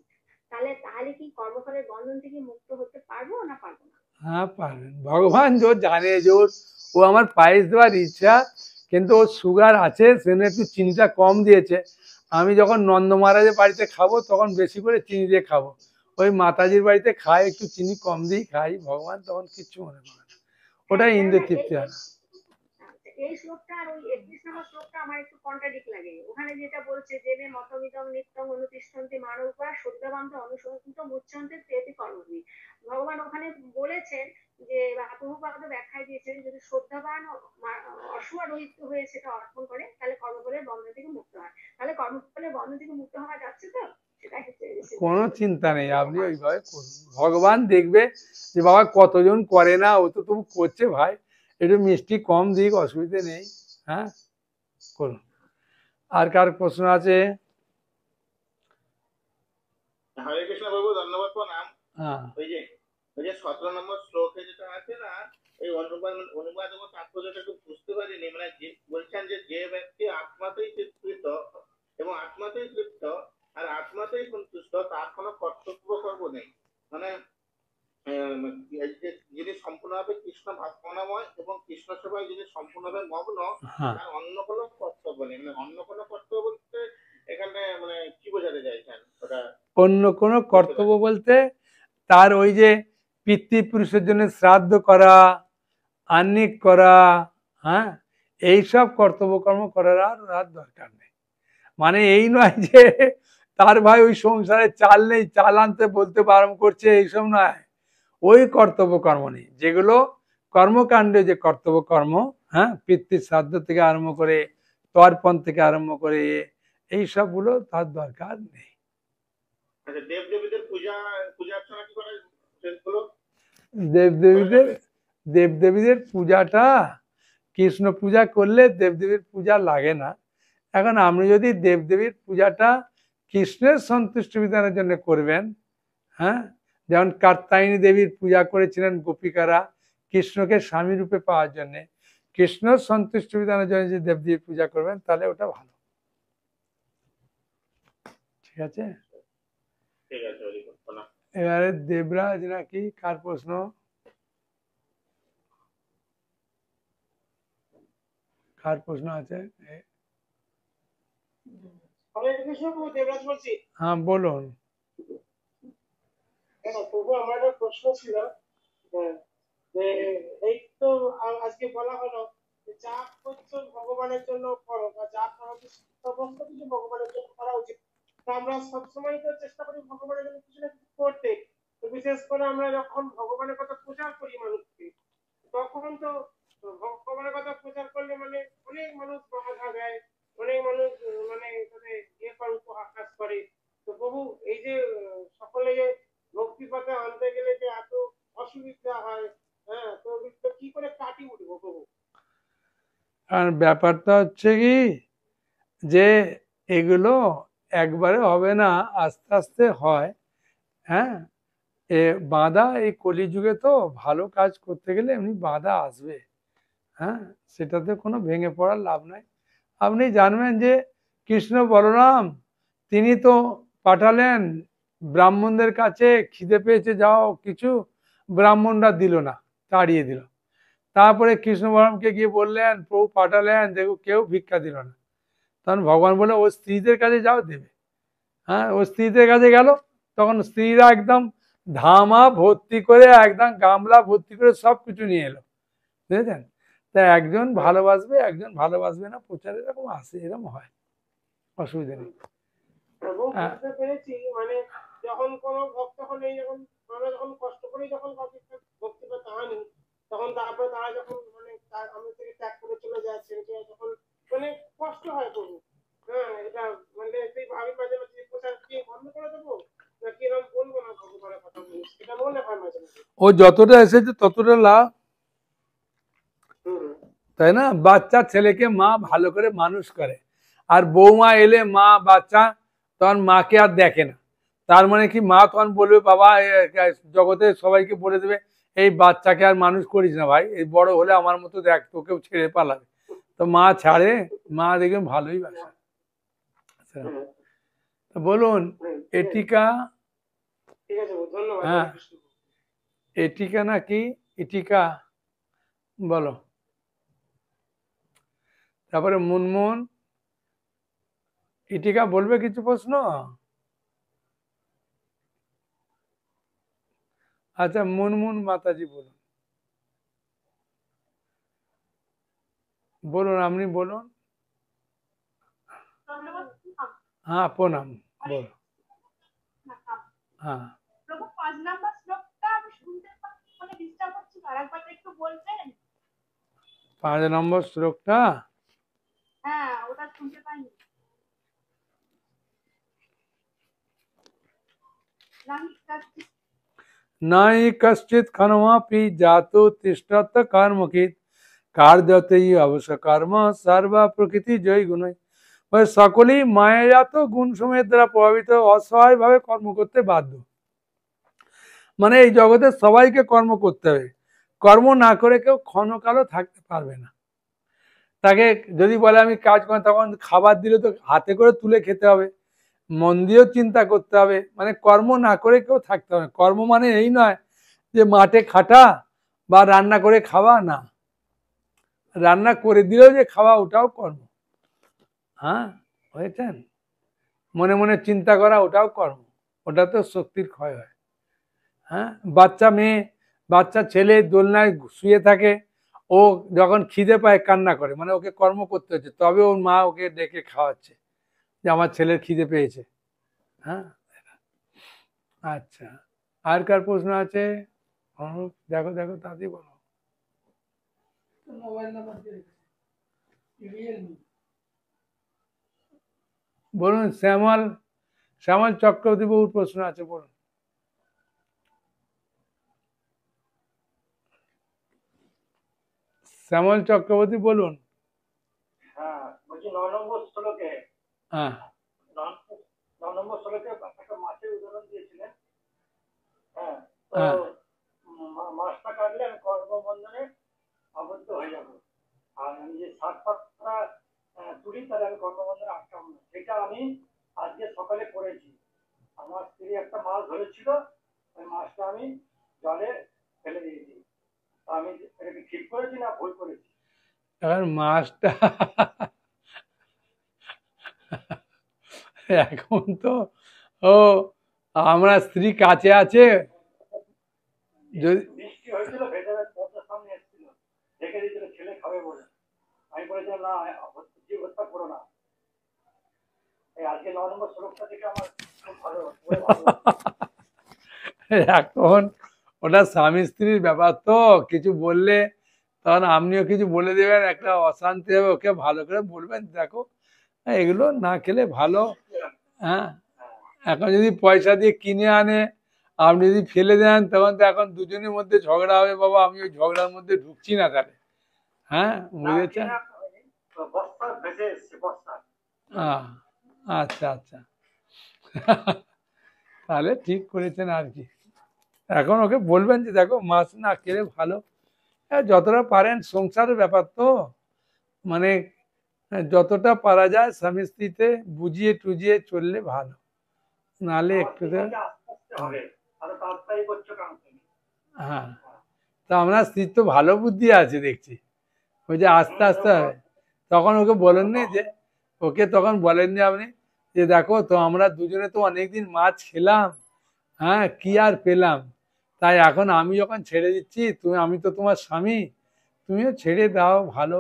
তাহলে কি কর্মফলের বন্ধন থেকে মুক্ত হতে পারবো না পারবো না? হ্যাঁ পারবেন, ভগবান जो জানে, जो ও আমার পায়েস দেওয়ার ইচ্ছা কিন্তু ওর সুগার আছে, সেজন্য একটু চিনিটা কম দিয়েছে। আমি যখন নন্দ মহারাজের বাড়িতে খাবো তখন বেশি করে চিনি দিয়ে খাবো। ওই মাতাজির বাড়িতে খাই একটু চিনি কম দিয়ে খাই, ভগবান তখন কিচ্ছু মনে করে না, ওটা ইন্দ্র তৃপ্তি হয় না। এই শ্লোকটা আর ওই 31 নম্বর শ্লোকটা আমার একটু কন্ট্রাডিক্ট লাগে। ওখানে যেটা বলছে যে মে মতমিদং নিত্যং অনুতিষ্ঠন্তি মানবা শুদ্ধবান্ত অনুসন্ধিত মুচ্ছন্তে তেতি কর্মবি। ভগবান ওখানে বলেছেন যে প্রভুপাদ ব্যাখ্যায় দিয়েছেন যদি শ্রদ্ধাবান অসুয়ারোহিত হয়ে সেটা অর্পণ করে তাহলে কর্মফলের বন্ধন থেকে মুক্ত হয়। তাহলে কর্মফলের বন্ধন থেকে মুক্ত হওয়া যাচ্ছে তো? কোনো চিন্তা নেই, আপনি ওইভাবে করুন, ভগবান দেখবে যে বাবা কতজন করে না, ও তো তবু করছে ভাই, একটু মিষ্টি কম দিক, অসুবিধে নেই। হ্যাঁ, করুন। আর কার প্রশ্ন আছে? হরে কৃষ্ণ বাবু, ধন্যবাদ প্রণাম। হ্যাঁ, ওই যে 17 নম্বর শ্লোকে যেটা আছে না, এই অনুবাদ এবং তাৎপর্যটা একটু বুঝতে পারিনি। মানে বলছেন যে ব্যক্তি আত্মাতেই তৃপ্ত এবং আত্মাতেই তৃপ্ত আর আত্মাতেই সন্তুষ্ট, তার কোনো কর্তব্য কর্ম নেই। মানে যিনি সম্পূর্ণভাবে কৃষ্ণ ভাবনাময় এবং কৃষ্ণ সেবায় যিনি সম্পূর্ণভাবে মগ্ন, তার অন্য কোনো কর্তব্য নেই। মানে অন্য কোনো কর্তব্য বলতে এখানে মানে কি বোঝাতে চাইছেন? ওটা অন্য কোনো কর্তব্য বলতে তার ওই যে পিতৃপুরুষের জন্য শ্রাদ্ধ করা, আহ্নিক করা, হ্যাঁ, এইসব কর্তব্য কর্ম করার আর দরকার নেই। মানে এই নয় যে তার ভাই ওই সংসারে চাল নেই, চাল আনতে বলতে বারণ করছে, এইসব নয়। ওই কর্তব্য কর্ম নেই, যেগুলো কর্মকাণ্ডে যে কর্তব্য কর্ম, হ্যাঁ, পিতৃ শ্রাদ্ধ থেকে আরম্ভ করে তর্পণ থেকে আরম্ভ করে এই সবগুলো তার দরকার নেই। দেবদেবীদের পূজাটা কৃষ্ণ পূজা করলে দেবদেবীর পূজা লাগে না। এখন আপনি যদি দেবদেবীর পূজাটা কৃষ্ণের সন্তুষ্টি বিধানের জন্য করবেন, হ্যাঁ, যেমন কাত্যায়নী দেবীর পূজা করেছিলেন গোপিকারা কৃষ্ণকে স্বামী রূপে পাওয়ার জন্য, কৃষ্ণ সন্তুষ্টি বিধানের জন্য যদি দেবদেবীর পূজা করবেন তাহলে ওটা ভালো। ঠিক আছে, এবারে দেবরাজ নাকি কার প্রশ্ন? কার প্রশ্ন আছে? হ্যাঁ বলুন। প্রভু, আমার একটা প্রশ্ন ছিল, এই তো আজকে বলা হলো যা করছো ভগবানের জন্য করো, বা যা করো সমস্ত কিছু ভগবানের জন্য করা উচিত। আমরা সবসময় তো চেষ্টা করি ভগবানের জন্য কিছু না কিছু করতে। বিশেষ করে আমরা যখন ভগবানের কথা প্রচার করি মানুষকে, তখন তো ভগবানের কথা প্রচার করলে মানে অনেক মানুষ বাধা দেয়, অনেক মানুষ মানে উপহাস করে। তো প্রভু, এই যে সকলে যে ভক্তি পথে আনতে গেলে যে এত অসুবিধা হয়, হ্যাঁ, তো কি করে কাটিয়ে উঠবো প্রভু? আর ব্যাপারটা হচ্ছে কি যে এগুলো একবারে হবে না, আস্তে আস্তে হয়। হ্যাঁ, বাধা এই কলিযুগে তো ভালো কাজ করতে গেলে এমনি বাধা আসবে। হ্যাঁ, সেটাতে কোনো ভেঙে পড়ার লাভ নাই। আপনি জানবেন যে কৃষ্ণ বলরাম তিনি তো পাঠালেন ব্রাহ্মণদের কাছে, খিদে পেয়েছে যাও কিছু, ব্রাহ্মণরা দিল না, তাড়িয়ে দিল। তারপরে কৃষ্ণ বলরামকে গিয়ে বললেন, প্রভু পাঠালেন, দেখো কেউ ভিক্ষা দিল না। তখন ভগবান বলে ও স্ত্রীদের কাছে যাও, দেবে। হ্যাঁ, ও স্ত্রীদের কাছে গেল, তখন স্ত্রীরা একদম ধামা ভর্তি করে, একদম গামলা ভর্তি করে সব কিছু নিয়ে এলো, বুঝেছেন? তা একজন ভালোবাসবে, একজন ভালোবাসবে না, প্রচার এরকম আসে, এরকম হয়, অসুবিধা নেই। বুঝতে পেরেছি, মানে যখন কোনো ভক্ত হলে, যখন আমরা যখন কষ্ট করে যখন ভক্তি পথে আনি, তখন তারপরে তারা যখন মানে আমাদের থেকে ত্যাগ করে চলে যাচ্ছে, তখন মানে কষ্ট হয় প্রভু। হ্যাঁ, এটা মানে সেই ভাবি মাঝে মাঝে প্রচার কি বন্ধ করে দেবো, নাকি এরকম বলবো না ভগবানের কথা বলি, এটা মনে হয় মাঝে মাঝে। ও যতটা এসেছে ততটা লাভ, তাই না? বাচ্চা ছেলেকে মা ভালো করে মানুষ করে, আর বৌমা এলে মা বাচ্চা তখন মাকে আর দেখে না। তার মানে কি মা তখন বলবে, বাবা জগতে সবাইকে বলে দেবে এই বাচ্চাকে আর মানুষ করিস না ভাই, এই বড় হলে আমার মতো দেখ, তোকেও ছেড়ে পালাবে। তো মা ছাড়ে, মা দেখবেন ভালোই বাসে। বলুন এটিকা, হ্যাঁ এটিকা নাকি ইটিকা বলো? তারপরে মুনমুন, ইটিকা বলবে কিছু প্রশ্ন? আচ্ছা মুনমুন মাতাজি বলুন, বলুন আপনি বলুন। হ্যাঁ প্রণাম, বল। হ্যাঁ 5 নম্বর শ্লোকটা নাই কশ্চিৎ ক্ষণমপি জাতো তিষ্ঠত কর্মকিত কার্যতেই অবশ্য কর্ম সর্বা প্রকৃতি জয় গুণই। সকলেই মায়াজাত গুণ সময়ের দ্বারা প্রভাবিত অসহায় ভাবে কর্ম করতে বাধ্য। মানে এই জগতে সবাইকে কর্ম করতে হবে, কর্ম না করে কেউ ক্ষণকালও থাকতে পারবে না। তাকে যদি বলে আমি কাজ করি, তখন খাবার দিলে তো হাতে করে তুলে খেতে হবে, মন দিয়েও চিন্তা করতে হবে। মানে কর্ম না করে কেউ থাকতে হবে। কর্ম মানে এই নয় যে মাঠে খাটা বা রান্না করে খাওয়া, না, রান্না করে দিলেও যে খাওয়া ওটাও কর্ম। হ্যাঁ বুঝেছেন, মনে মনে চিন্তা করা ওটাও কর্ম, ওটা তো শক্তির ক্ষয় হয়। হ্যাঁ বাচ্চা মেয়ে, বাচ্চা ছেলে দোলনায় শুয়ে থাকে, ও যখন খিদে পায় কান্না করে, মানে ওকে কর্ম করতে হচ্ছে, তবে ওর মা ওকে ডেকে খাওয়াচ্ছে যে আমার ছেলের খিদে পেয়েছে। হ্যাঁ আচ্ছা, আর কার প্রশ্ন আছে? দেখো দেখো তাড়াতাড়ি বলো। বলুন শ্যামল, শ্যামল চক্রবর্তী বহু প্রশ্ন আছে, বলুন। শ্যামল চক্রবর্তী বলুন। হ্যাঁ বলছি 9 নম্বর শ্লোকে, হ্যাঁ 9 নম্বর শ্লোকে একটা মাছের উদাহরণ দিয়েছিলেন। হ্যাঁ তো হ্যাঁ মাছটা কাটলে আমি কর্মবন্ধনে আবদ্ধ হয়ে যাবো, আর আমি যে 7 পাতা তুলি তাহলে আমি কর্মবন্ধনে আটকাবো না। সেটা আমি আজকে সকালে করেছি। আমার স্ত্রী একটা মাছ ধরেছিল, ওই মাছটা আমি জলে ফেলে দিয়েছি। আমি এটা কি ঠিক করেছি না ভুল করেছি? এখন মাছটা এখন তো ও আমরা স্ত্রী কাছে আছে, যদি বৃষ্টি হয়েছিল, ভেতরের দরজার সামনে এসেছিল, দেখে দিয়েছিল ছেলে খাবে বলে। আমি বলেছিলাম না, জীব হত্যা করো না। এই আজকে 9 নম্বর শ্লোকটা থেকে আমার খুব ভালো এখন ওটা স্বামী স্ত্রীর ব্যাপার, তো কিছু বললে তখন আপনিও কিছু বলে দেবেন, একটা অশান্তি হবে, ওকে ভালো করে বলবেন দেখো এগুলো না খেলে ভালো। হ্যাঁ এখন যদি পয়সা দিয়ে কিনে আনে, আপনি যদি ফেলে দেন, তখন তো এখন দুজনের মধ্যে ঝগড়া হবে। বাবা আমি ওই ঝগড়ার মধ্যে ঢুকছি না তাহলে। হ্যাঁ বুঝেছেন? বস্তা ভেসে এসছে, বস্তা। আচ্ছা আচ্ছা তাহলে ঠিক করেছেন আর কি। এখন ওকে বলবেন যে দেখো মাছ না খেলে ভালো, যতটা পারেন, সংসারের ব্যাপার তো, মানে যতটা পারা যায় স্বামী স্ত্রীতে বুঝিয়ে টুজিয়ে চললে ভালো, নাহলে একটু হ্যাঁ। তা আপনার স্ত্রীর তো ভালো বুদ্ধি আছে দেখছি, ওই যে আস্তে আস্তে হবে। তখন ওকে বলেননি যে, ওকে তখন বলেননি আপনি যে দেখো তো আমরা দুজনে তো অনেকদিন মাছ খেলাম, হ্যাঁ কি আর পেলাম, তাই এখন আমি যখন ছেড়ে দিচ্ছি, আমি তো তোমার স্বামী, তুমিও ছেড়ে দাও, ভালো,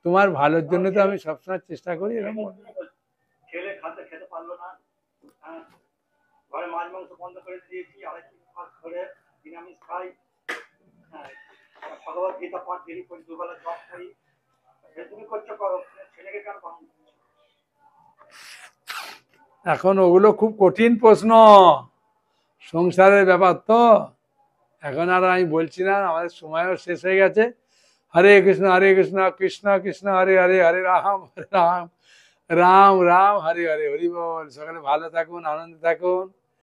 তোমার ভালোর জন্য তো আমি সবসময় চেষ্টা করি, এরকম। ছেলে খেতে পারলো না, ঘরে মাছ মাংস বন্ধ করে দিয়েছি, আরেকটি মাছ ধরে নিরামিষ খাই, ভগবত গীতা পাঠ দেরি করি, দুবেলা জব করি। তুমি করছো করো, ছেলেকে কেন পালন করছো? এখন ওগুলো খুব কঠিন প্রশ্ন, সংসারের ব্যাপার তো, এখন আর আমি বলছি না, আমাদের সময়ও শেষ হয়ে গেছে। হরে কৃষ্ণ কৃষ্ণ কৃষ্ণ হরে হরে, হরে রাম রাম রাম হরে হরে, হরি বল। সকালে ভালো থাকুন, আনন্দে থাকুন।